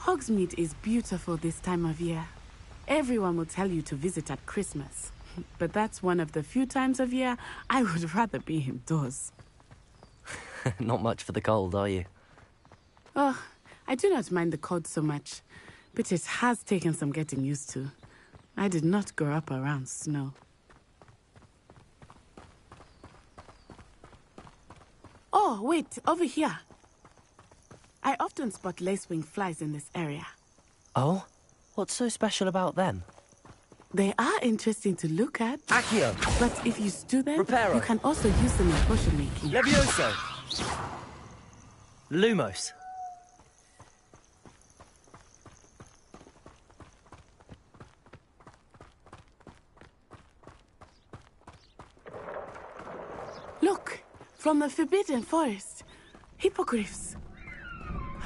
Hogsmeade is beautiful this time of year. Everyone will tell you to visit at Christmas. But that's one of the few times of year I would rather be indoors. Not much for the cold, are you? Oh, I do not mind the cold so much, but it has taken some getting used to. I did not grow up around snow. Oh, wait, over here. I often spot lacewing flies in this area. Oh? What's so special about them? They are interesting to look at. Accio! But if you stew them, Reparo. you can also use them in potion making. Levioso! Lumos. Look! From the Forbidden Forest. Hippogriffs.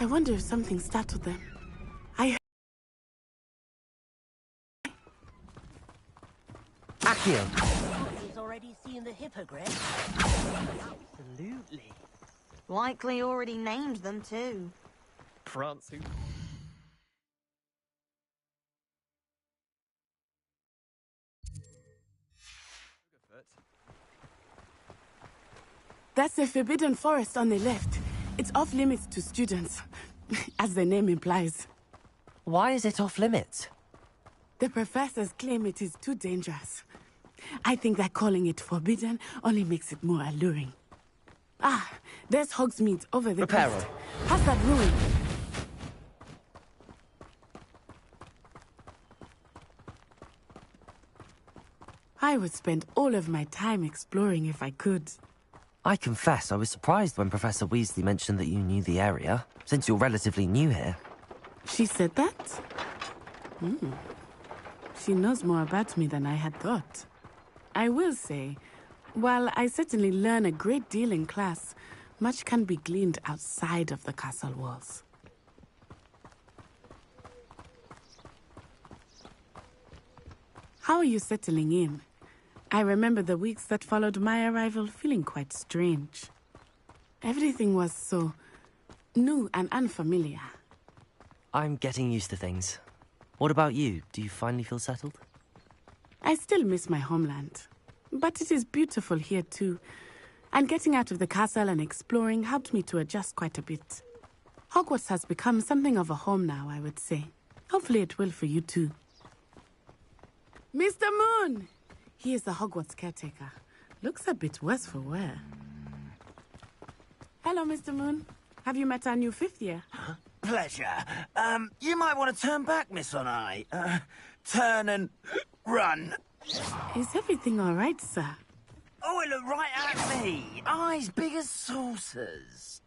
I wonder if something startled them. Accio! He's already seen the hippogriff. Absolutely. Likely already named them too. Prancing. That's the Forbidden Forest on the left. It's off limits to students, as the name implies. Why is it off limits? The professors claim it is too dangerous. I think that calling it forbidden only makes it more alluring. Ah, there's Hogsmeade over the Reparo. crest. Past that ruin. I would spend all of my time exploring if I could. I confess I was surprised when Professor Weasley mentioned that you knew the area, since you're relatively new here. She said that? She knows more about me than I had thought. I will say, while I certainly learn a great deal in class, much can be gleaned outside of the castle walls. How are you settling in? I remember the weeks that followed my arrival feeling quite strange. Everything was so new and unfamiliar. I'm getting used to things. What about you? Do you finally feel settled? I still miss my homeland. But it is beautiful here too. And getting out of the castle and exploring helped me to adjust quite a bit. Hogwarts has become something of a home now, I would say. Hopefully it will for you too. Mr. Moon! He is the Hogwarts caretaker. Looks a bit worse for wear. Hello, Mr. Moon. Have you met our new 5th year? Pleasure. You might want to turn back, Miss Onai. Turn and run. Is everything all right, sir? Oh, it looked right at me. Eyes big as saucers.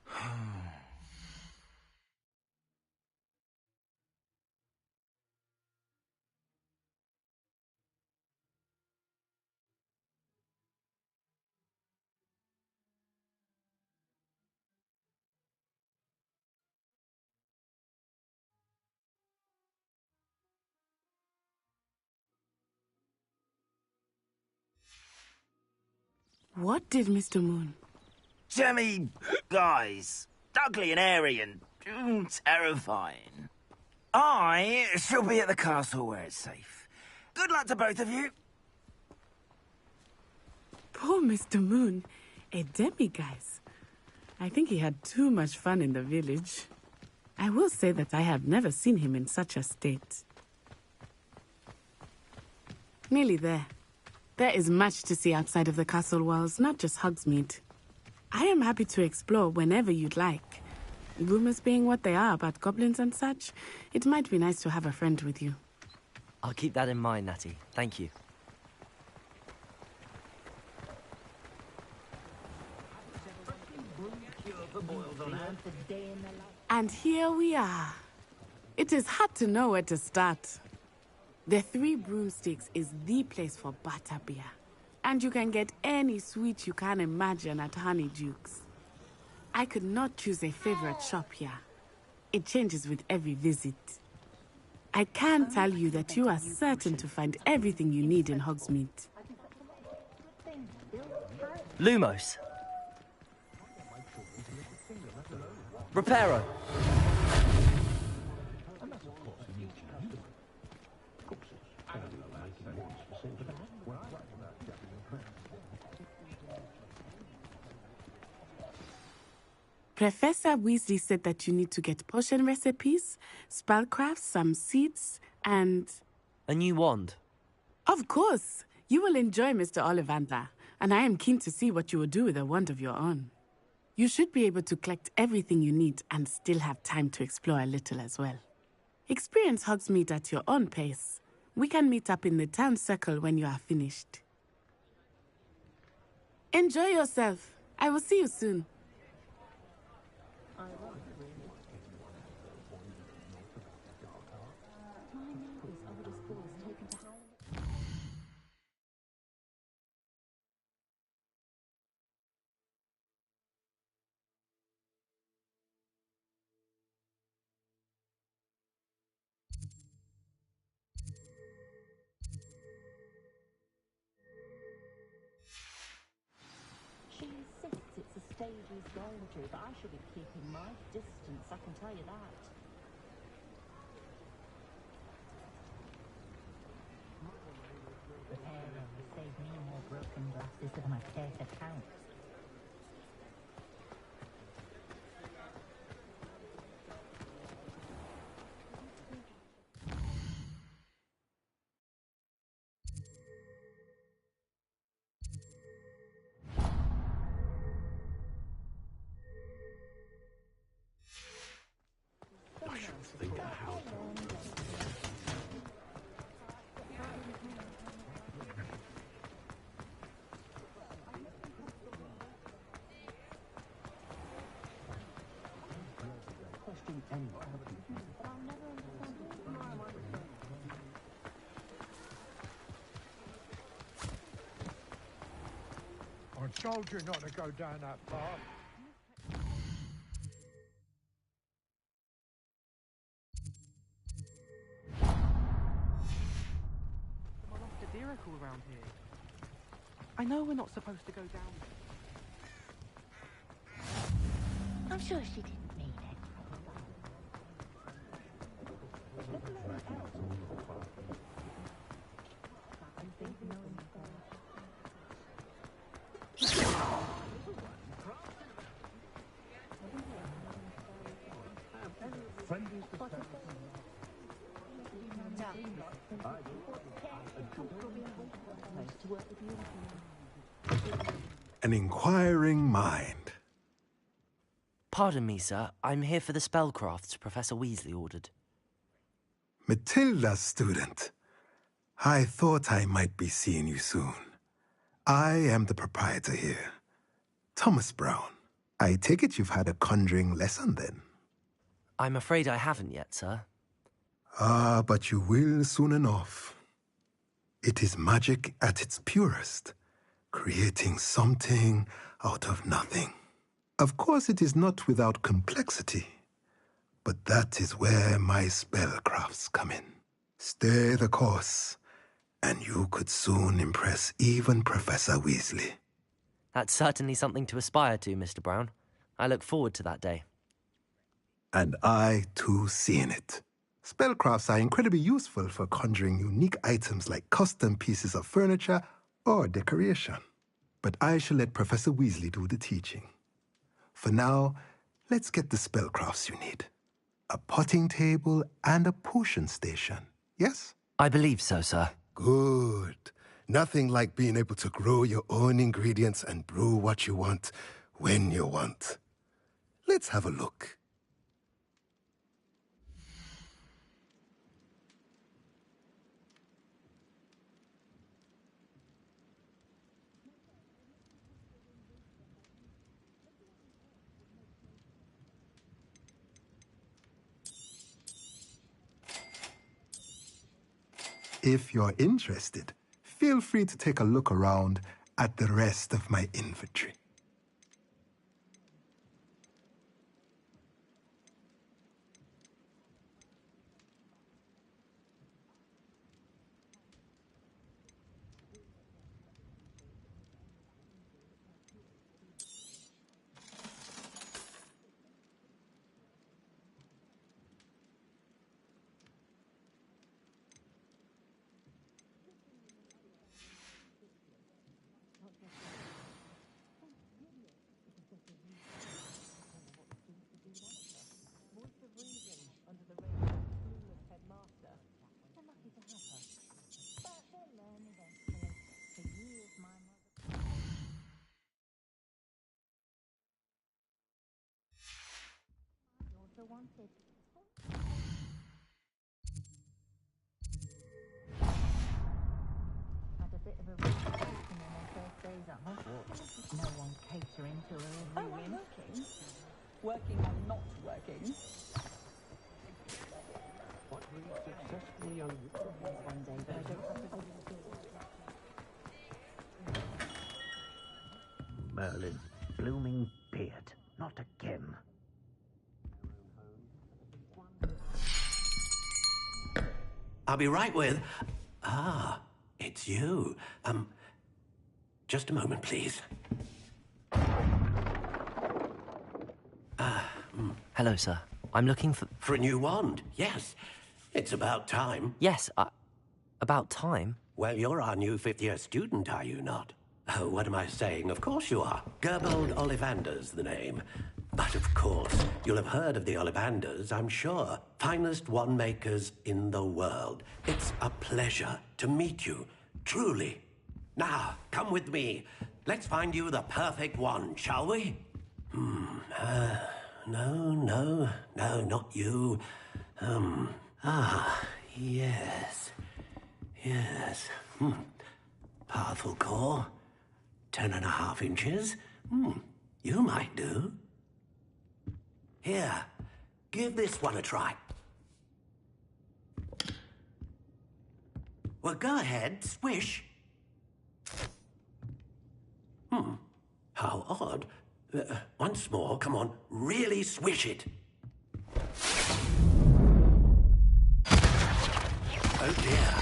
What did Mr. Moon? Jemmy, guys. Ugly and airy and terrifying. I shall be at the castle where it's safe. Good luck to both of you. Poor Mr. Moon. A demi-guise. I think he had too much fun in the village. I will say that I have never seen him in such a state. Nearly there. There is much to see outside of the castle walls, not just Hogsmeade. I am happy to explore whenever you'd like. Rumors being what they are about goblins and such, it might be nice to have a friend with you. I'll keep that in mind, Natty. Thank you. And here we are. It is hard to know where to start. The Three Broomsticks is the place for butterbeer. And you can get any sweet you can imagine at Honeydukes. I could not choose a favorite shop here. It changes with every visit. I can tell you that you are certain to find everything you need in Hogsmeade. Lumos. Reparo. Professor Weasley said that you need to get potion recipes, spellcrafts, some seeds, and... A new wand. Of course! You will enjoy Mr. Ollivander, and I am keen to see what you will do with a wand of your own. You should be able to collect everything you need and still have time to explore a little as well. Experience Hogsmeade at your own pace. We can meet up in the town circle when you are finished. Enjoy yourself. I will see you soon. She insists it's the stage he's going to, but I should be keeping my distance, I can tell you that. Repair them will save me more broken glasses than I care to count. I told you not to go down that path. I lost a miracle around here. I know we're not supposed to go down there. I'm sure she didn't mean it. An inquiring mind. Pardon me, sir. I'm here for the spellcrafts Professor Weasley ordered. Matilda's student. I thought I might be seeing you soon. I am the proprietor here, Thomas Brown. I take it you've had a conjuring lesson then? I'm afraid I haven't yet, sir. Ah, but you will soon enough. It is magic at its purest, creating something out of nothing. Of course, it is not without complexity, but that is where my spellcrafts come in. Stay the course, and you could soon impress even Professor Weasley. That's certainly something to aspire to, Mr. Brown. I look forward to that day. And I, too, seeing it. Spellcrafts are incredibly useful for conjuring unique items like custom pieces of furniture or decoration. But I shall let Professor Weasley do the teaching. For now, let's get the spellcrafts you need. A potting table and a potion station, yes? I believe so, sir. Good. Nothing like being able to grow your own ingredients and brew what you want when you want. Let's have a look. If you're interested, feel free to take a look around at the rest of my inventory. Wanted. Had a bit of a reputation in her first days at Hogwarts. No one catering to her every whim. Working and not working. What were you successfully on One day, but I don't have to go. Merlin's blooming beard. Not again. I'll be right with... Ah, it's you. Just a moment, please. Hello, sir. I'm looking for... For a new wand, yes. It's about time. Yes, about time? Well, you're our new fifth-year student, are you not? Oh, what am I saying? Of course you are. Gerbold Ollivander's the name. But of course, you'll have heard of the Ollivanders, I'm sure. Finest wand makers in the world. It's a pleasure to meet you, truly. Now, come with me. Let's find you the perfect wand, shall we? No, not you. Yes. Powerful core. 10.5 inches. You might do. Here, give this one a try. Well, go ahead, swish. How odd. Once more, come on, really swish it. Oh dear.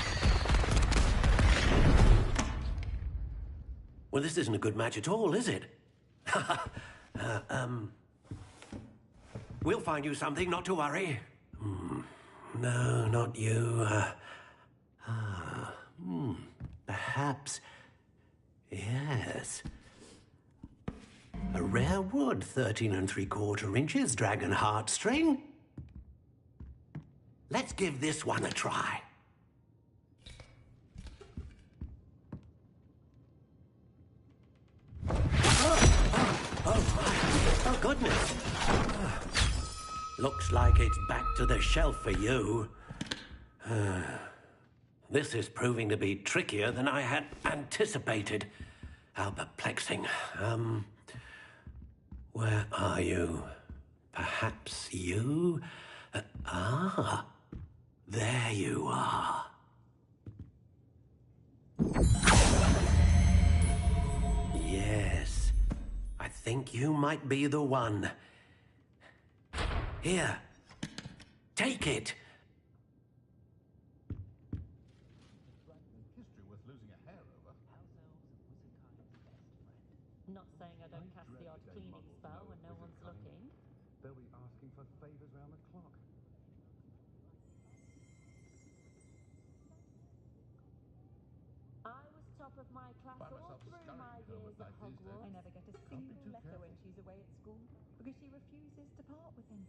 Well, this isn't a good match at all, is it? We'll find you something, not to worry. No, not you. Perhaps. Yes. A rare wood, 13 3/4 inches, dragon heartstring. Let's give this one a try. goodness! Looks like it's back to the shelf for you. This is proving to be trickier than I had anticipated. How perplexing. Where are you? Perhaps you? There you are. Yes, I think you might be the one. Here, take it. Not saying I don't cast the odd cleaning spell when no one's looking. They'll be asking for favors round the clock. I was top of my class all through my years at Hogwarts. I never get a single letter when she's away at school because she refuses to part with him.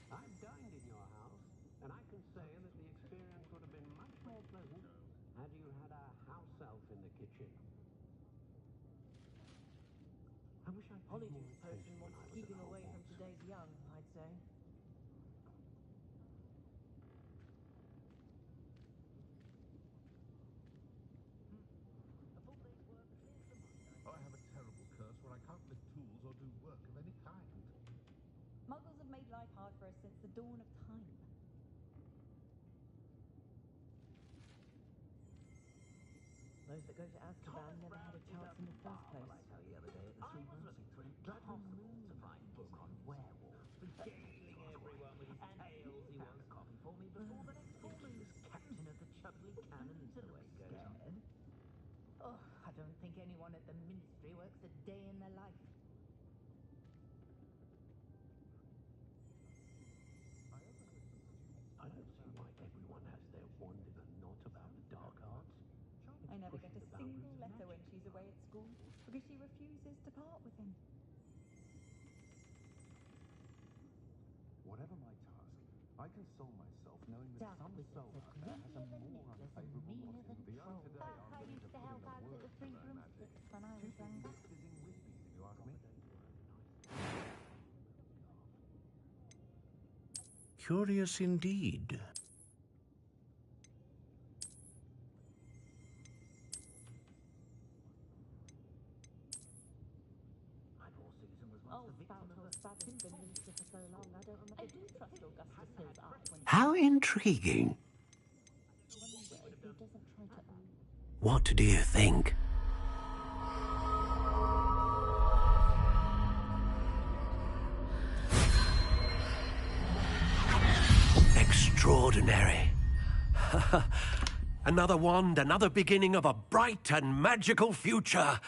I've dined in your house, and I can say that the experience would have been much more pleasant had you had a house elf in the kitchen. I wish I'd paid more Polyjuice potion attention when wants I to was keep at him away from Hogwarts. today's young, I'd say. I have a terrible curse where I can't lift tools or do work of any kind. Muggles have made life hard for us since the dawn of time. Those that go to Azkaban never had a chance in the first place. I tell you the other day at the Three Roses. Impossible to find a book on werewolves. Regaling everyone with his tales. He found a coffee for me before the next full moon. Captain of the Chudley Cannons, the way it goes. Oh, I don't think anyone at the Ministry works a day in their life. I don't see why everyone has their wand in a knot about the dark arts. I never get a single letter when she's away at school because she refuses to part with him. Whatever my task, I console myself knowing that Dark some wizards soul are out there has a greedier than more Nicholas and unfavorable meaner lot than in the trolls. today are I willing used to to put help in a out at word the for Three their magic. Broomsticks when I was Too busy younger. fizzing whiskies, if you ask me. Curious indeed. Old Spout Spavin's been minister for so long, I don't remember. I do trust Augustus Hill's art when How intriguing. I wonder if he doesn't try to... What do you think? Extraordinary. Another wand, another beginning of a bright and magical future.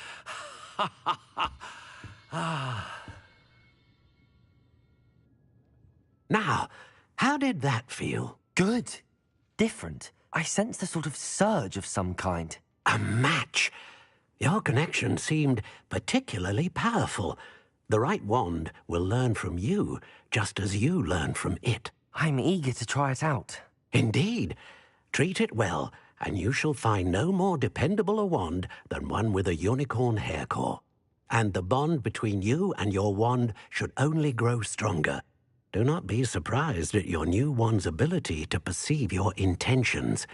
Now, how did that feel? Good. Different. I sensed a sort of surge of some kind. A match. Your connection seemed particularly powerful. The right wand will learn from you, just as you learn from it. I'm eager to try it out. Indeed. Treat it well, and you shall find no more dependable a wand than one with a unicorn hair core. And the bond between you and your wand should only grow stronger. Do not be surprised at your new wand's ability to perceive your intentions,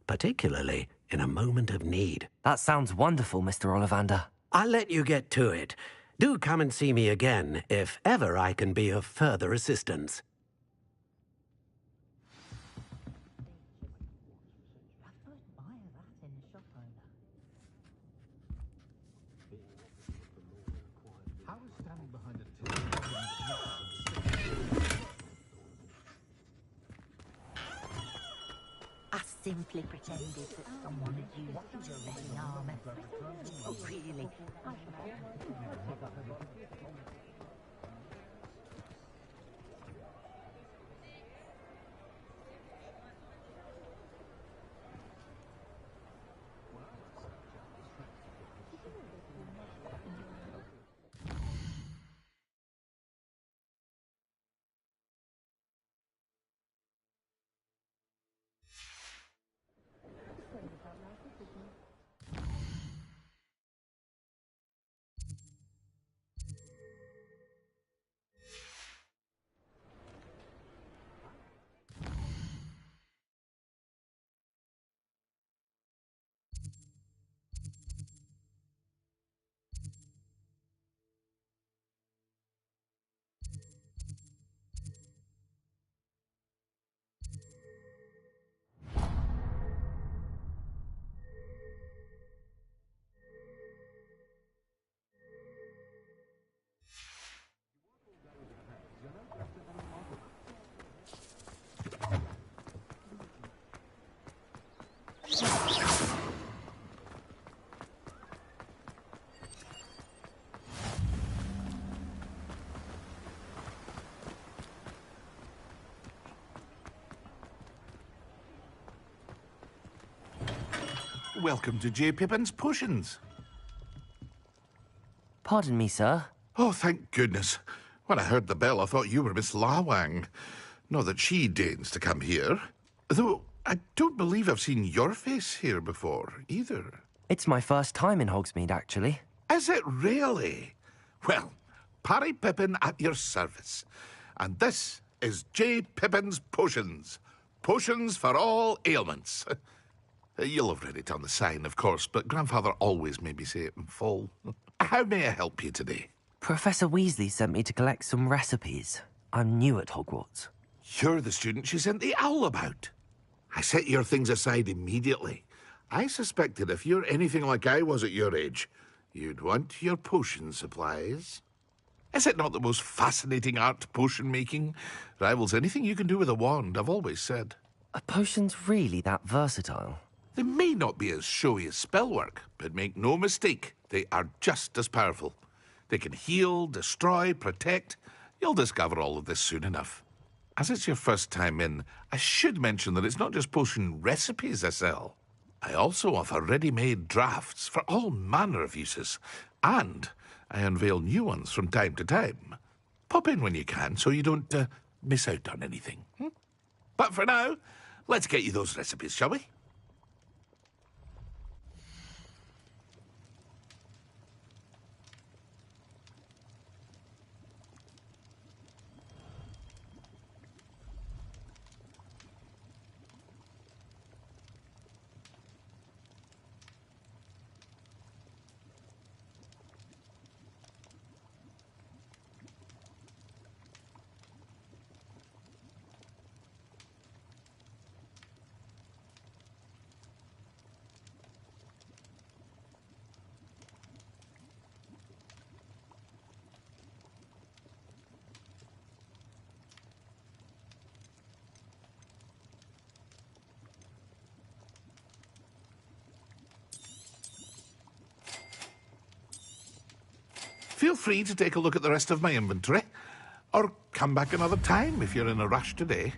particularly in a moment of need. That sounds wonderful, Mr. Ollivander. I'll let you get to it. Do come and see me again if ever I can be of further assistance. I admire that in a shop owner. How is standing behind a till? I simply pretended that someone had used your missing armor. Oh, really? Welcome to J. Pippin's Potions. Pardon me, sir. Oh, thank goodness. When I heard the bell, I thought you were Miss Lawang. Not that she deigns to come here. Though, I don't believe I've seen your face here before, either. It's my first time in Hogsmeade, actually. Is it really? Well, Parry Pippin at your service. And this is J. Pippin's Potions. Potions for all ailments. You'll have read it on the sign, of course, but Grandfather always made me say it in full. How may I help you today? Professor Weasley sent me to collect some recipes. I'm new at Hogwarts. You're the student she sent the owl about. I set your things aside immediately. I suspected if you're anything like I was at your age, you'd want your potion supplies. Is it not the most fascinating art, potion making? Rivals anything you can do with a wand, I've always said. Are potions really that versatile? They may not be as showy as spellwork, but make no mistake, they are just as powerful. They can heal, destroy, protect. You'll discover all of this soon enough. As it's your first time in, I should mention that it's not just potion recipes I sell. I also offer ready-made drafts for all manner of uses, and I unveil new ones from time to time. Pop in when you can so you don't miss out on anything. But for now, let's get you those recipes, shall we? Feel free to take a look at the rest of my inventory, or come back another time if you're in a rush today.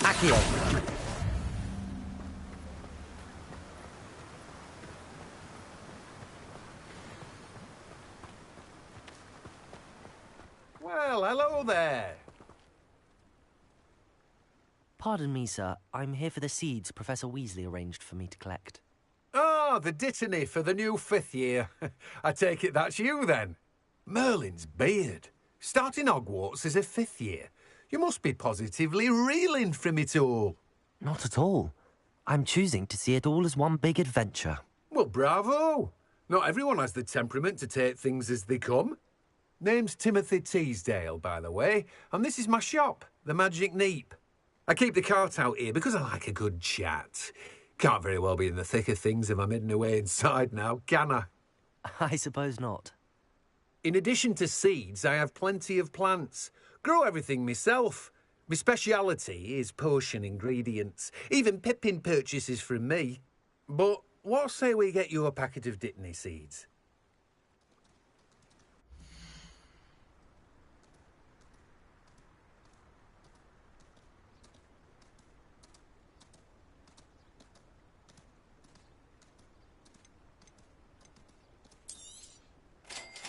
Accio. Well, hello there. Pardon me, sir. I'm here for the seeds Professor Weasley arranged for me to collect. Ah, the dittany for the new 5th year. I take it that's you, then. Merlin's beard. Starting Hogwarts as a 5th year. You must be positively reeling from it all. Not at all. I'm choosing to see it all as one big adventure. Well, bravo. Not everyone has the temperament to take things as they come. Name's Timothy Teasdale, by the way, and this is my shop, the Magic Neep. I keep the cart out here because I like a good chat. Can't very well be in the thick of things if I'm hidden away inside now, can I? I suppose not. In addition to seeds, I have plenty of plants. Grow everything myself. My speciality is potion ingredients. Even Pippin purchases from me. But what say we get you a packet of dittany seeds?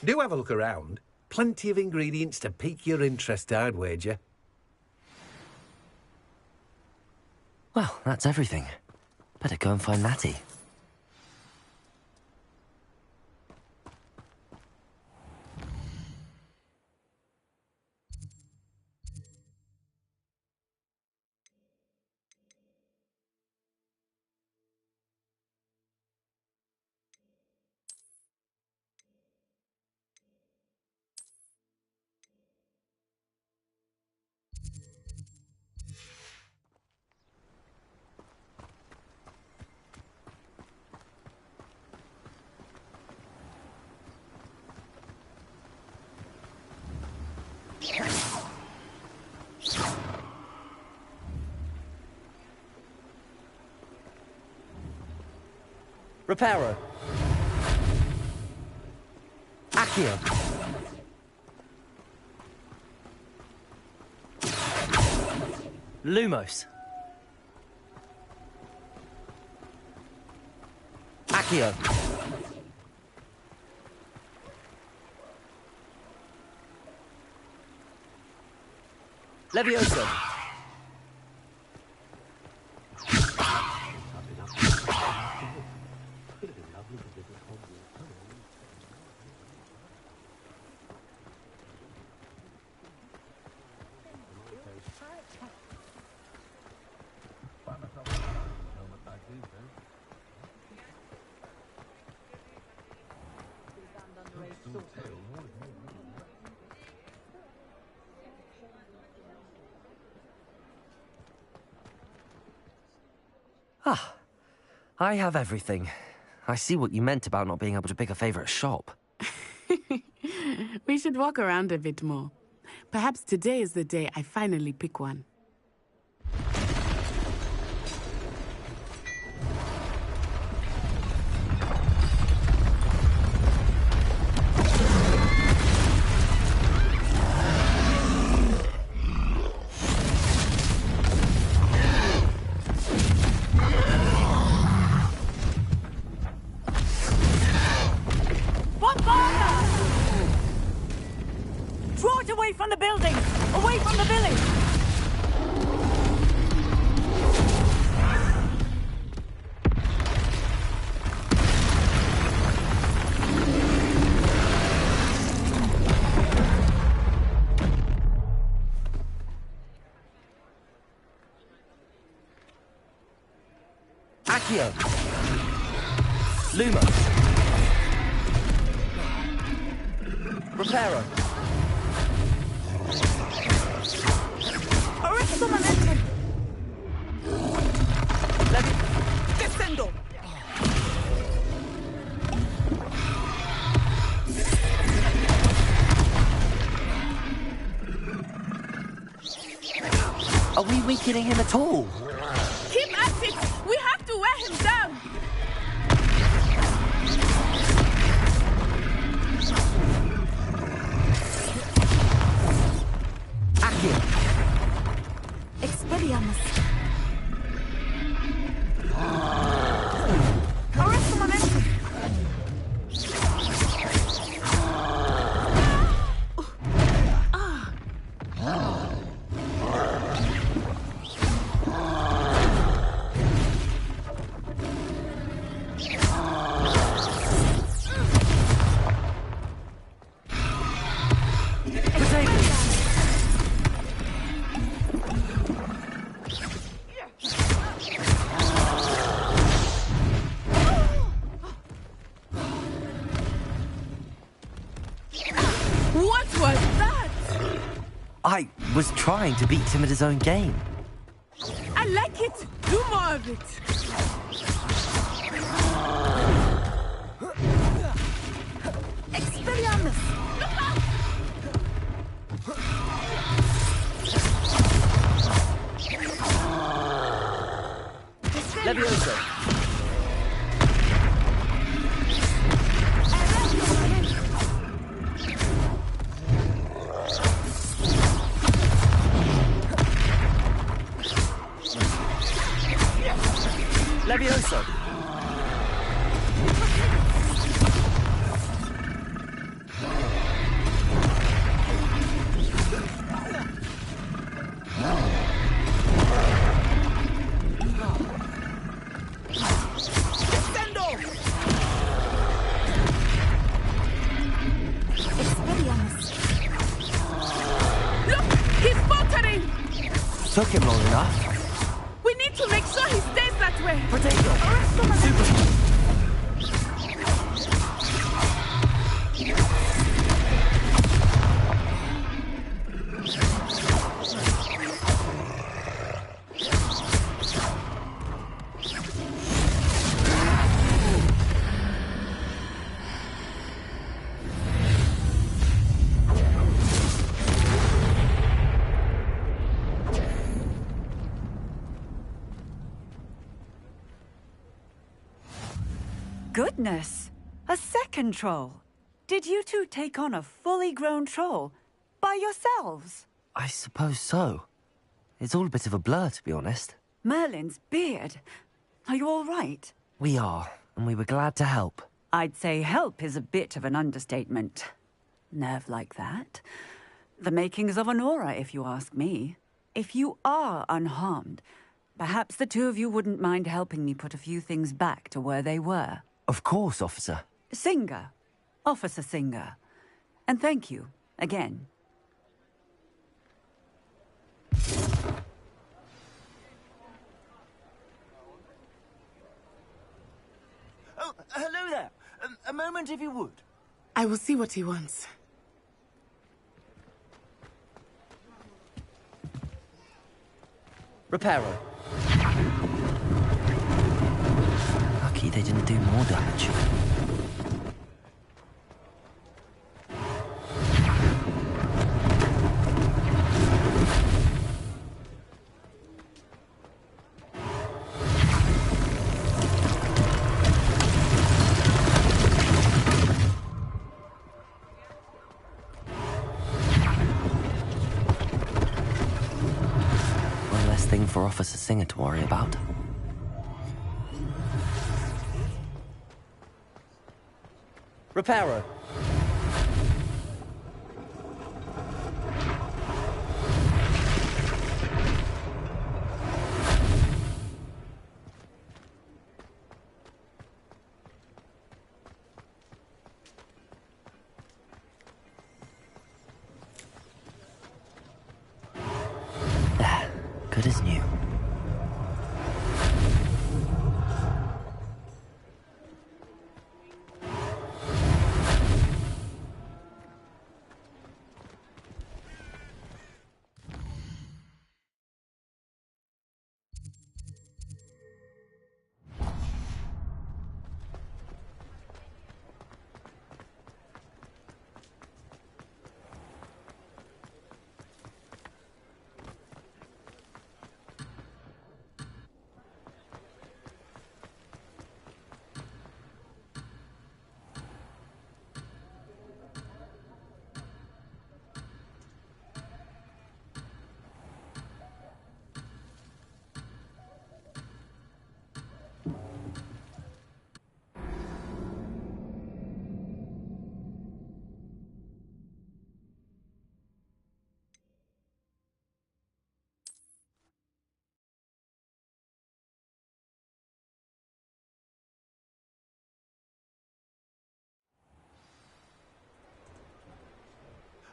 Do have a look around. Plenty of ingredients to pique your interest, I'd wager. Well, that's everything. Better go and find Natty. Reparo. Accio. Lumos. Accio. Levioso. Ah, I have everything. I see what you meant about not being able to pick a favorite shop. We should walk around a bit more. Perhaps today is the day I finally pick one. Draw it away from the building! Away from the village! Accio. Lumos. Reparo. Arrest the momentum! Descendo! Are we weakening him at all? Keep at it! We have to wear him down! Accio. Expelliarmus! Arrest the momentum! What was that? I was trying to beat him at his own game. I like it! Do more of it! Expelliarmus! Levioso. Levioso. Took him long enough. We need to make sure he stays that way. Potato! Goodness! A second troll! Did you two take on a fully grown troll? By yourselves? I suppose so. It's all a bit of a blur, to be honest. Merlin's beard. Are you all right? We are, and we were glad to help. I'd say help is a bit of an understatement. Nerve like that. The makings of an aura, if you ask me. If you are unharmed, perhaps the two of you wouldn't mind helping me put a few things back to where they were. Of course, officer. Singer. Officer Singer. And thank you, again. Oh, hello there. A moment, if you would. I will see what he wants. Reparo. Lucky they didn't do more damage. One less thing for Officer Singer to worry about. Reparo. Good as new.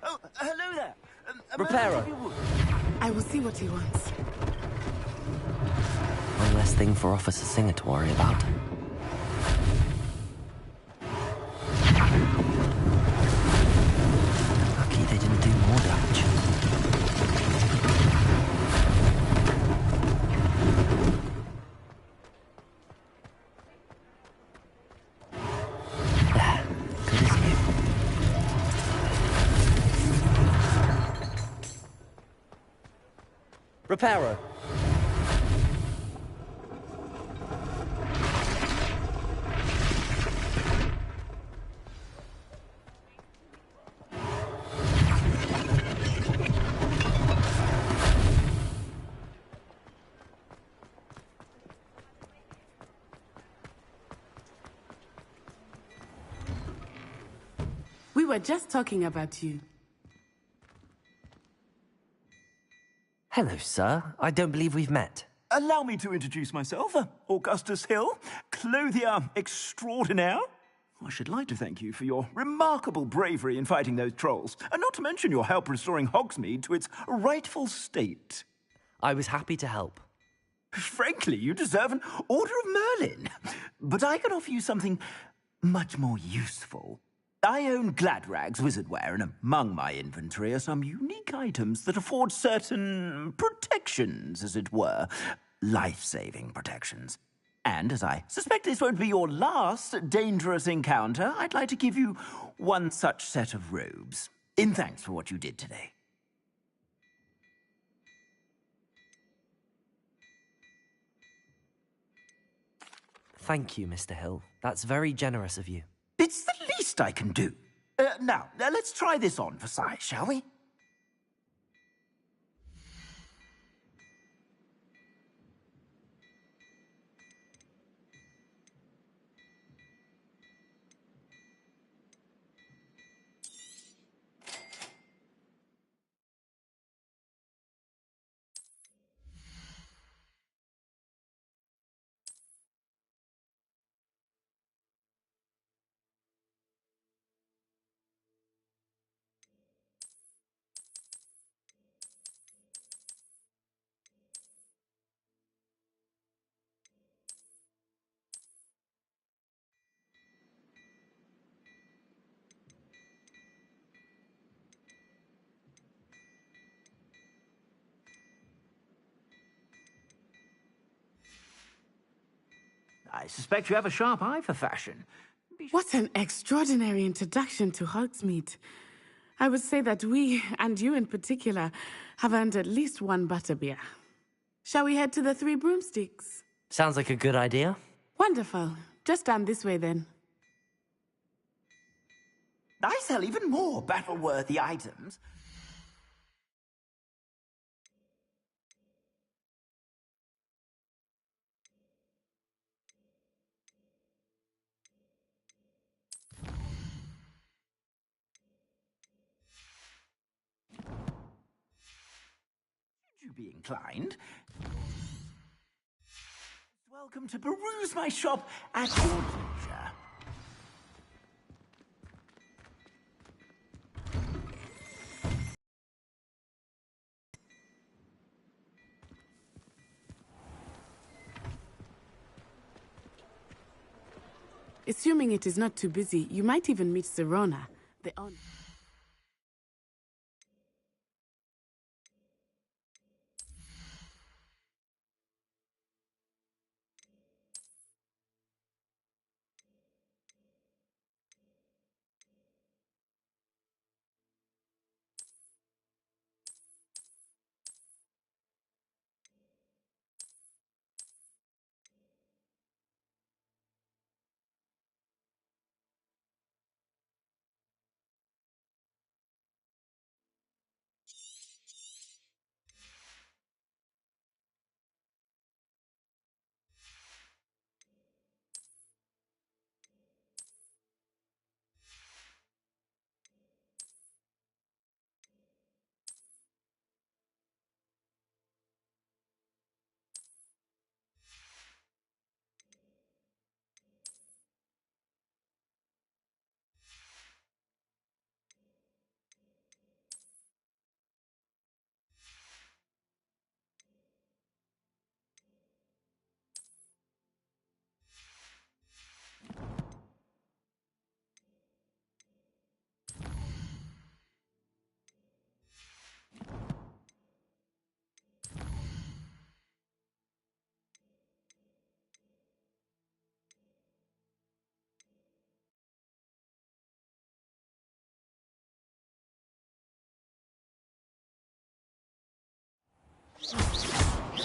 Oh, hello there. A Reparo. moment, if you would. I will see what he wants. One less thing for Officer Singer to worry about. Lucky they didn't do more damage. Good as new. Reparo. We were just talking about you. Hello, sir. I don't believe we've met. Allow me to introduce myself, Augustus Hill, clothier extraordinaire. I should like to thank you for your remarkable bravery in fighting those trolls, and not to mention your help restoring Hogsmeade to its rightful state. I was happy to help. Frankly, you deserve an Order of Merlin. But I can offer you something much more useful. I own Gladrag's wizardware, and among my inventory are some unique items that afford certain protections, as it were. Life-saving protections. And as I suspect this won't be your last dangerous encounter, I'd like to give you one such set of robes, in thanks for what you did today. Thank you, Mr. Hill. That's very generous of you. It's the least I can do. Now, let's try this on for size, shall we? I suspect you have a sharp eye for fashion. What an extraordinary introduction to Hogsmeade. I would say that we, and you in particular, have earned at least one butterbeer. Shall we head to the Three Broomsticks? Sounds like a good idea. Wonderful. Just down this way then. I sell even more battle-worthy items. Should you be inclined, welcome to peruse my shop at your leisure. Assuming it is not too busy, you might even meet Serona, the owner.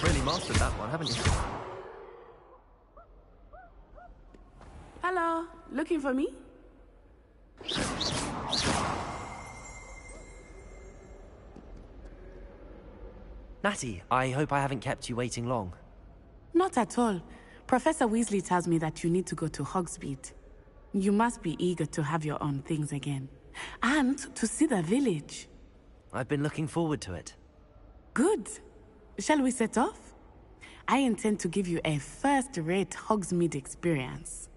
Really mastered that one, haven't you? Hello, looking for me? Natty, I hope I haven't kept you waiting long. Not at all. Professor Weasley tells me that you need to go to Hogsmeade. You must be eager to have your own things again. And to see the village. I've been looking forward to it. Good. Shall we set off? I intend to give you a first-rate Hogsmeade experience.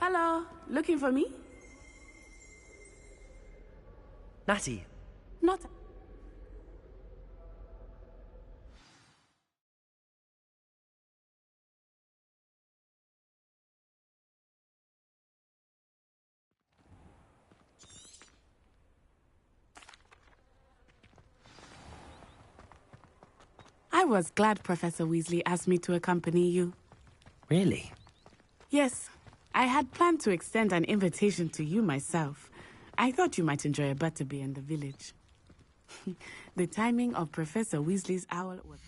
Hello, looking for me? Natty, Not. I was glad Professor Weasley asked me to accompany you. really? Yes, I had planned to extend an invitation to you myself. I thought you might enjoy a butterbeer in the village. The timing of Professor Weasley's owl was...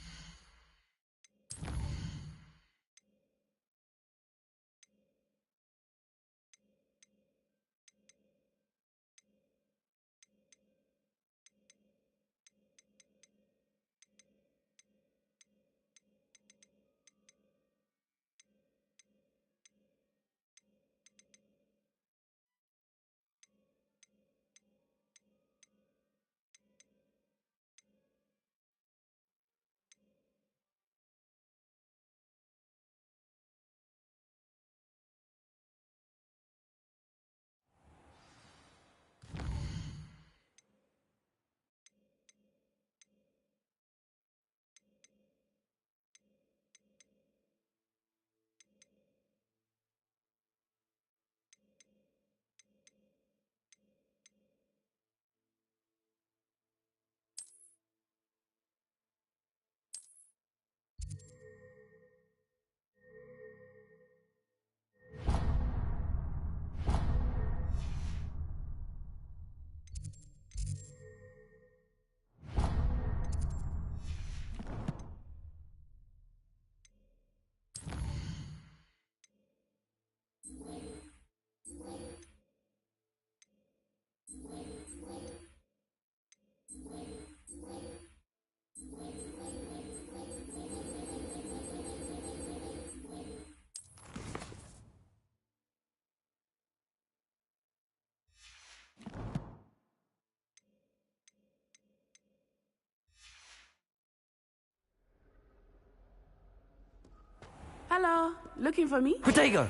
Hello, looking for me? Protego!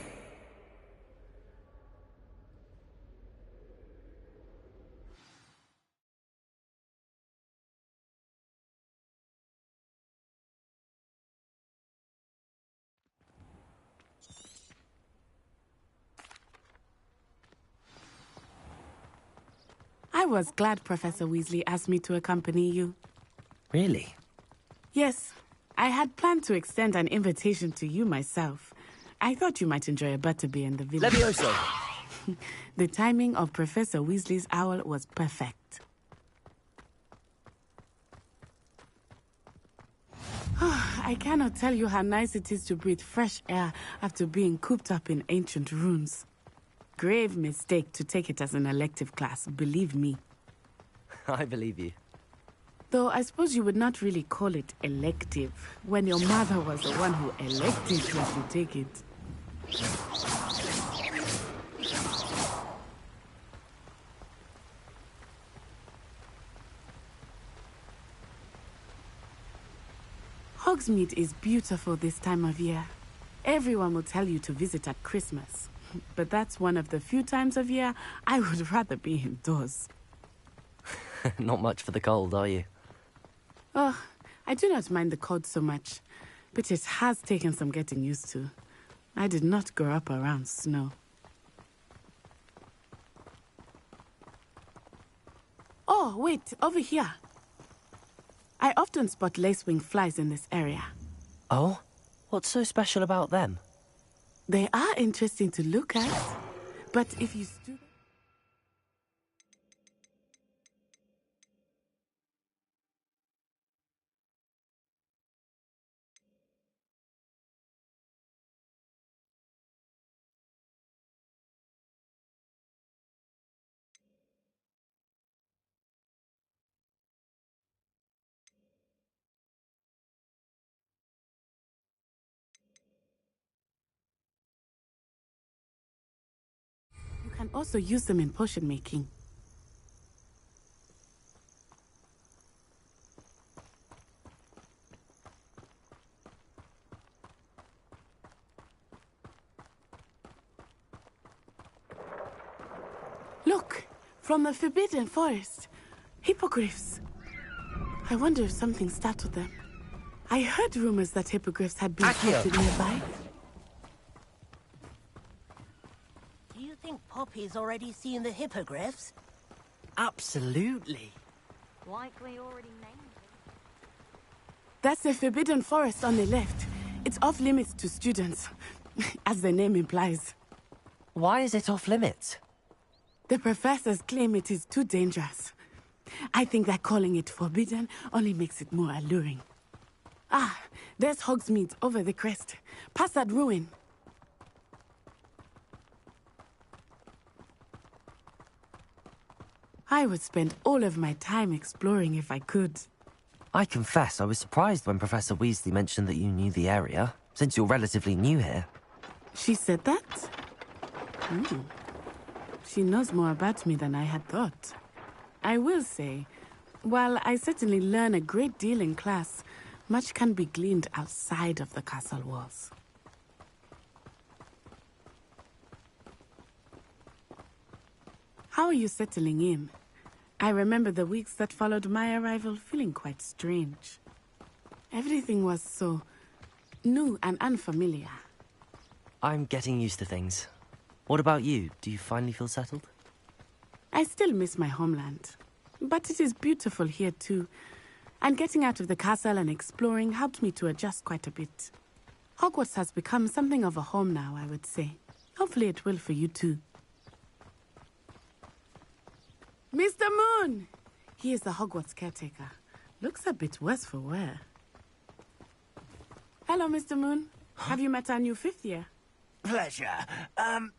I was glad Professor Weasley asked me to accompany you. Really? Yes, I had planned to extend an invitation to you myself. I thought you might enjoy a butterbeer in the village. Levioso! The timing of Professor Weasley's owl was perfect. I cannot tell you how nice it is to breathe fresh air after being cooped up in ancient ruins. Grave mistake to take it as an elective class, believe me. I believe you. Though I suppose you would not really call it elective when your mother was the one who elected you to take it. Hogsmeade is beautiful this time of year. Everyone will tell you to visit at Christmas. But that's one of the few times of year I would rather be indoors. Not much for the cold, are you? Oh, I do not mind the cold so much, but it has taken some getting used to. I did not grow up around snow. Oh, wait, over here. I often spot lacewing flies in this area. Oh? What's so special about them? They are interesting to look at, but if you stoop... You can also use them in potion making. From the Forbidden Forest. Hippogriffs. I wonder if something startled them. I heard rumors that hippogriffs had been spotted nearby. Do you think Poppy's already seen the hippogriffs? Absolutely. Likely already named it. That's the Forbidden Forest on the left. It's off limits to students, as the name implies. Why is it off limits? The professors claim it is too dangerous. I think that calling it forbidden only makes it more alluring. Ah, there's Hogsmeade over the crest. Past that ruin. I would spend all of my time exploring if I could. I confess I was surprised when Professor Weasley mentioned that you knew the area, since you're relatively new here. She said that? She knows more about me than I had thought. I will say, while I certainly learn a great deal in class, much can be gleaned outside of the castle walls. How are you settling in? I remember the weeks that followed my arrival feeling quite strange. Everything was so new and unfamiliar. I'm getting used to things. What about you? Do you finally feel settled? I still miss my homeland, but it is beautiful here too. And getting out of the castle and exploring helped me to adjust quite a bit. Hogwarts has become something of a home now, I would say. Hopefully it will for you too. Mr. Moon! He is the Hogwarts caretaker. Looks a bit worse for wear. Hello, Mr. Moon. Have you met our new fifth year? Pleasure.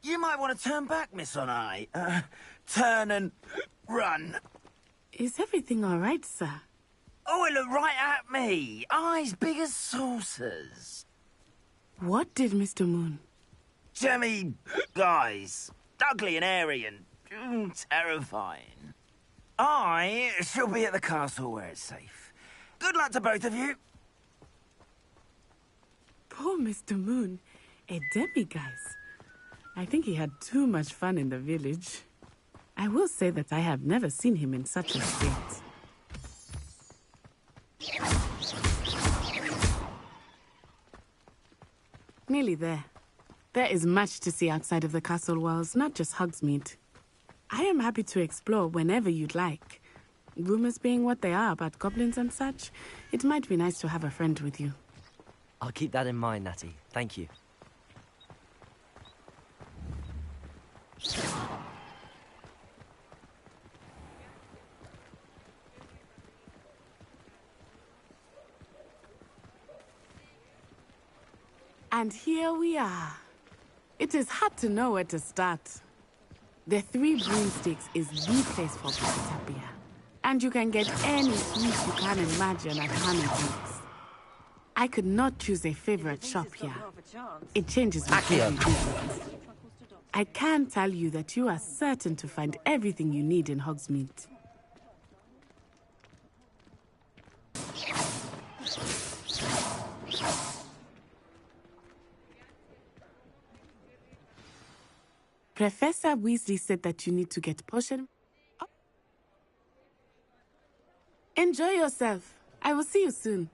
You might want to turn back, Miss On-Eye. Turn and run. Is everything all right, sir? Oh, it looked right at me. Eyes big as saucers. What did Mr. Moon? Jemmy eyes. Ugly and airy and terrifying. I shall be at the castle where it's safe. Good luck to both of you. Poor Mr. Moon. A demiguise. I think he had too much fun in the village. I will say that I have never seen him in such a state. Nearly there. There is much to see outside of the castle walls, not just Hogsmeade. I am happy to explore whenever you'd like. Rumors being what they are about goblins and such, it might be nice to have a friend with you. I'll keep that in mind, Natty. Thank you. And here we are. It is hard to know where to start. The Three Broomsticks is the place for bitter beer. And you can get any sweet you can imagine at Honeydukes. I could not choose a favorite shop here. It changes with every visit. I can tell you that you are certain to find everything you need in Hogsmeade. Professor Weasley said that you need to get potion. Oh. Enjoy yourself. I will see you soon.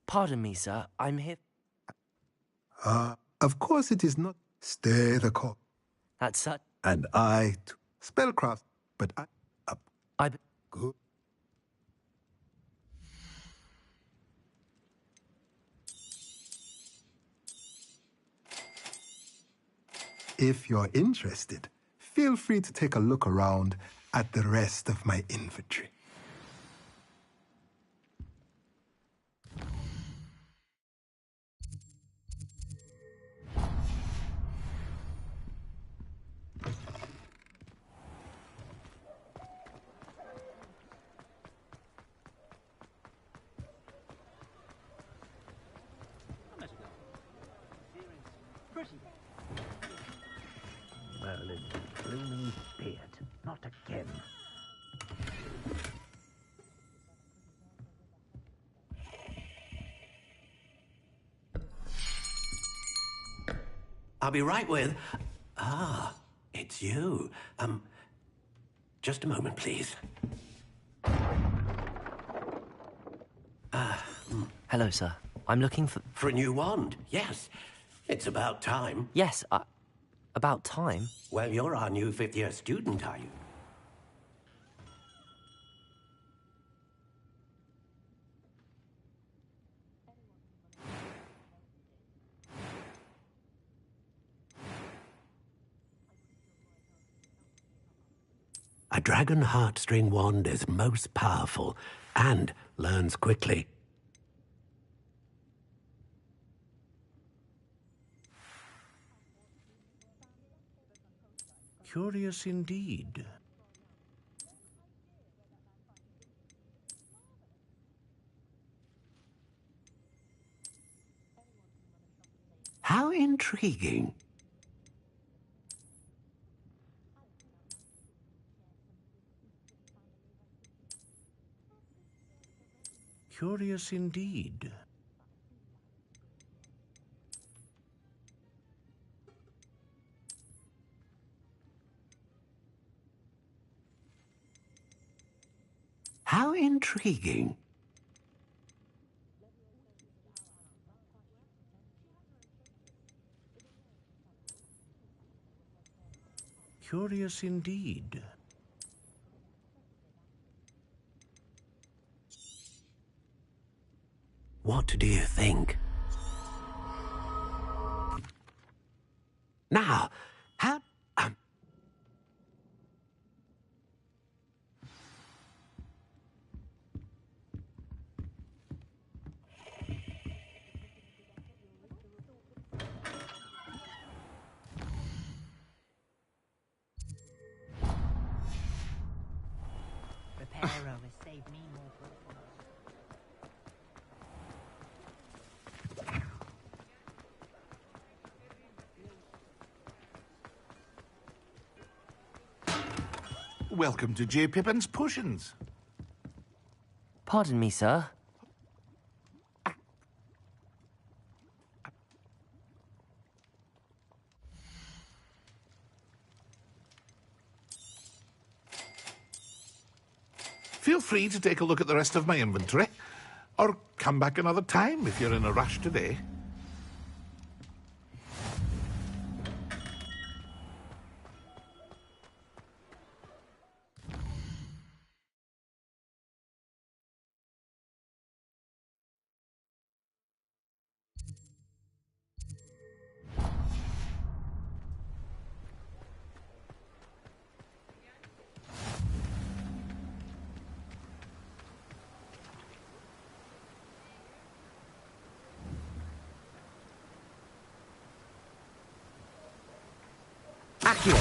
Pardon me, sir. I'm here. Of course it is not. Stay the course. That's such. And I, too. Spellcraft, but I. Good. If you're interested, feel free to take a look around at the rest of my inventory. him. I'll be right with... Ah, it's you. Just a moment, please. Hello, sir. I'm looking for... For a new wand, yes. It's about time. Yes, about time? Well, you're our new fifth-year student, are you? A dragon heartstring wand is most powerful and learns quickly. Curious indeed. How intriguing. Curious indeed. How intriguing. Curious indeed. What do you think? Now, how... Reparo has saved me more trouble. Welcome to J. Pippin's Potions. Pardon me, sir. Feel free to take a look at the rest of my inventory, or come back another time if you're in a rush today. Accio!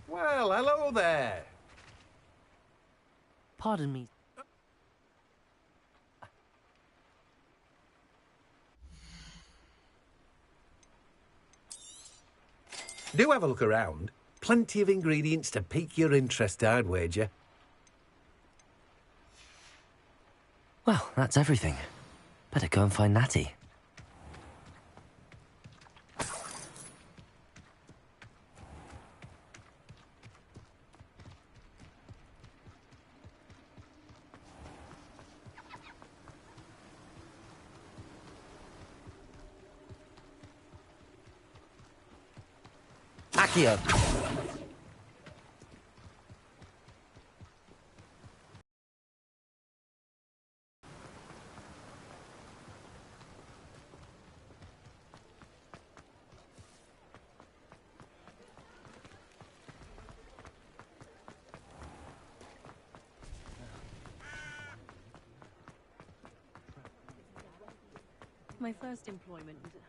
Well, hello there. Pardon me. Do have a look around. Plenty of ingredients to pique your interest, I'd wager. Well, that's everything. Better go and find Natty. Accio! My first employment was at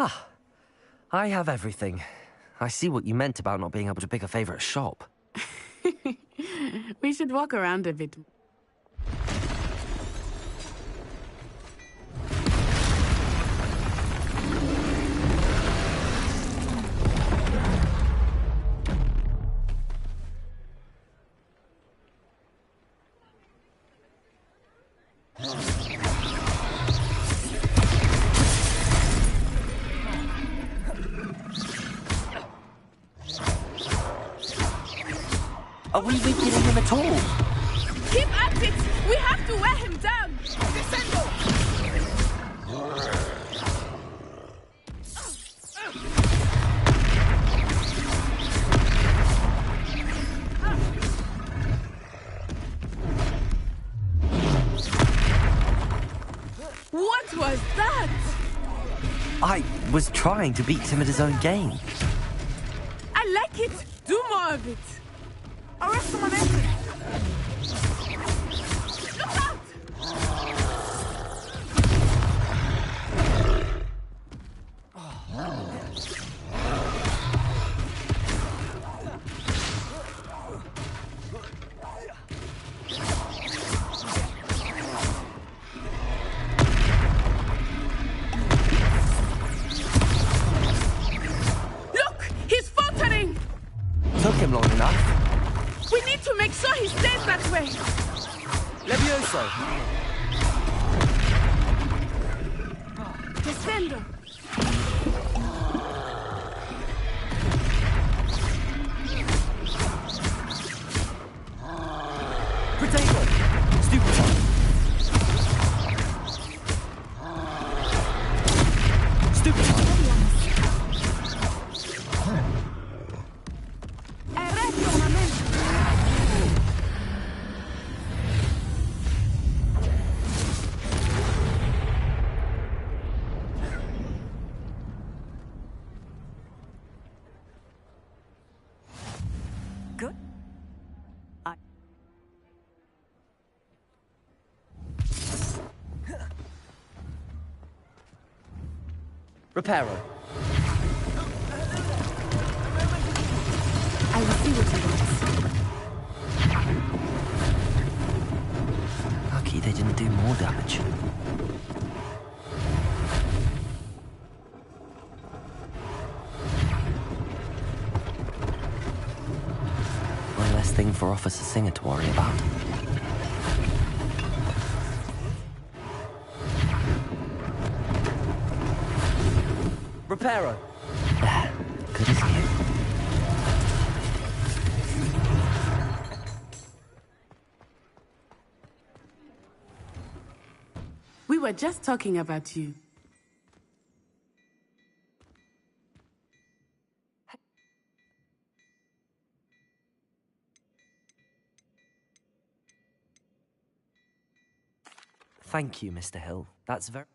Ah, I have everything. I see what you meant about not being able to pick a favorite shop. We should walk around a bit. Are we weakening him at all? Keep at it! We have to wear him down! Descendo! What was that? I was trying to beat him at his own game. I like it! Do more of it! Arrest someone else! Look out! Look! He's faltering! Took him long enough. We need to make sure he stays that way! Levioso! Descendo! Potato! Stupid! Stupid! Arresto un momento! Good. Reparo. I will see what he wants. Lucky they didn't do more damage. One less thing for Officer Singer to worry about. Reparo. Good as new. We were just talking about you. Thank you, Mr. Hill. That's very...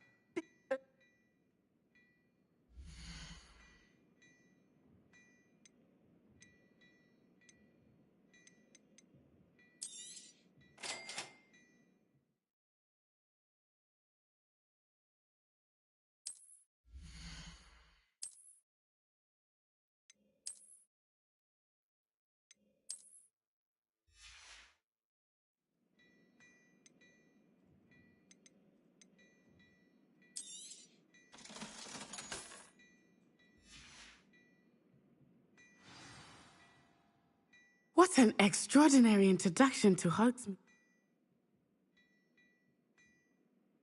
What an extraordinary introduction to Hogsmeade.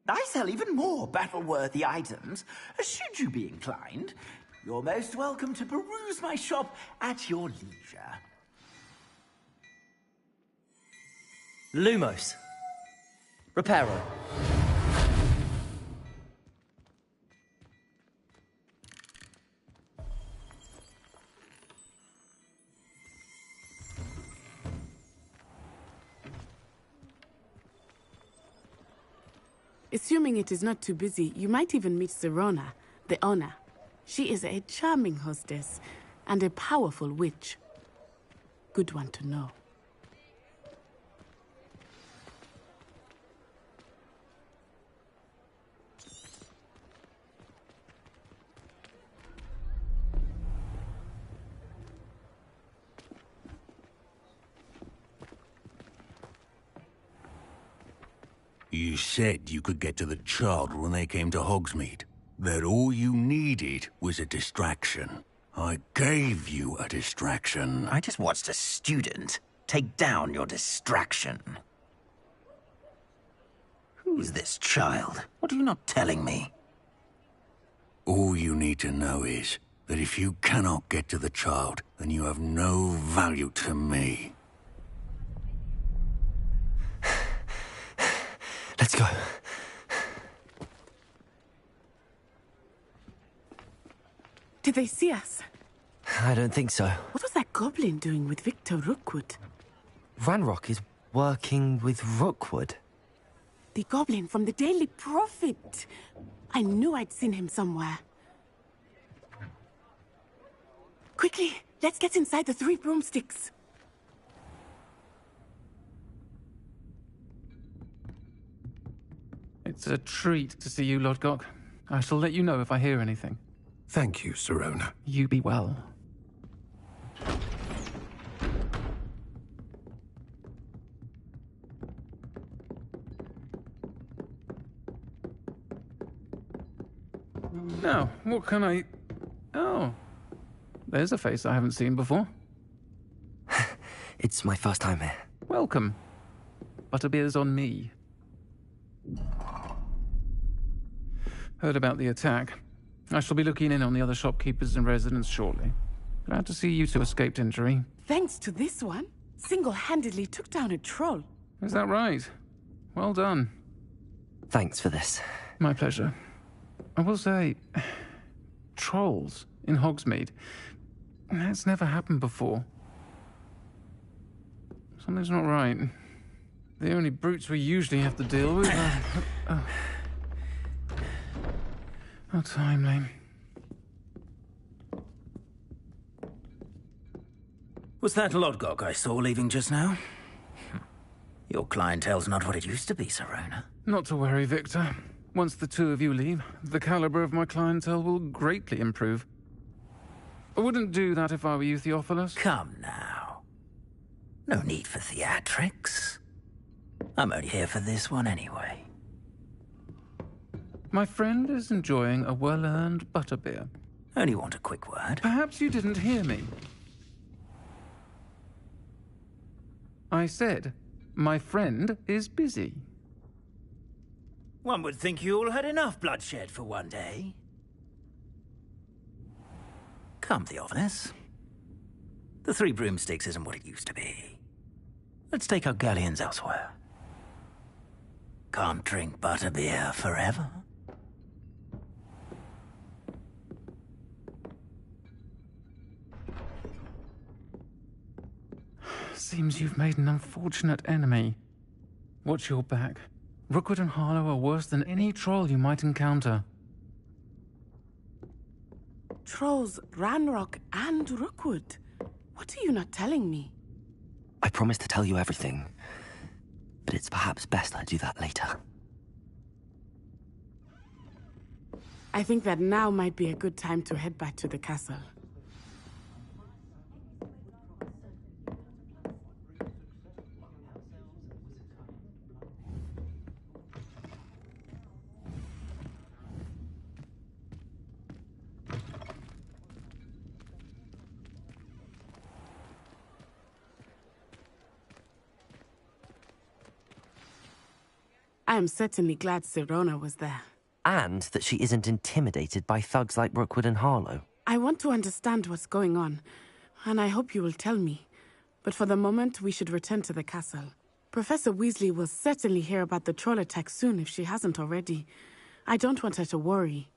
I sell even more battle-worthy items, should you be inclined. You're most welcome to peruse my shop at your leisure. Lumos. Reparo. Assuming it is not too busy, you might even meet Serona, the owner. She is a charming hostess and a powerful witch. Good one to know. You said you could get to the child when they came to Hogsmeade. That all you needed was a distraction. I gave you a distraction. I just watched a student take down your distraction. Who is this child? What are you not telling me? All you need to know is that if you cannot get to the child, then you have no value to me. Let's go. Did they see us? I don't think so. What was that goblin doing with Victor Rookwood? Ranrock is working with Rookwood. The goblin from the Daily Prophet. I knew I'd seen him somewhere. Quickly, let's get inside the 3 broomsticks. It's a treat to see you, Lodgok. I shall let you know if I hear anything. Thank you, Sirona. You be well. Now, what can I... Oh. There's a face I haven't seen before. It's my first time here. Welcome. Butterbeer's on me. Heard about the attack. I shall be looking in on the other shopkeepers and residents shortly. Glad to see you two escaped injury. Thanks to this one, single-handedly took down a troll. Is that right? Well done. Thanks for this. My pleasure. I will say, trolls in Hogsmeade. That's never happened before. Something's not right. The only brutes we usually have to deal with are... How timely. Was that Lodgok I saw leaving just now? Your clientele's not what it used to be, Sirona. Not to worry, Victor. Once the two of you leave, the caliber of my clientele will greatly improve. I wouldn't do that if I were you, Theophilus. Come now. No need for theatrics. I'm only here for this one anyway. My friend is enjoying a well-earned butterbeer. Only want a quick word. Perhaps you didn't hear me. I said, my friend is busy. One would think you all had enough bloodshed for one day. Come, Theophilus. The 3 broomsticks isn't what it used to be. Let's take our galleons elsewhere. Can't drink butterbeer forever. Seems you've made an unfortunate enemy. Watch your back. Rookwood and Harlow are worse than any troll you might encounter. Trolls, Ranrock, and Rookwood. What are you not telling me? I promise to tell you everything, but it's perhaps best I do that later. I think that now might be a good time to head back to the castle. I am certainly glad Sirona was there. And that she isn't intimidated by thugs like Rookwood and Harlow. I want to understand what's going on, and I hope you will tell me. But for the moment, we should return to the castle. Professor Weasley will certainly hear about the troll attack soon if she hasn't already. I don't want her to worry.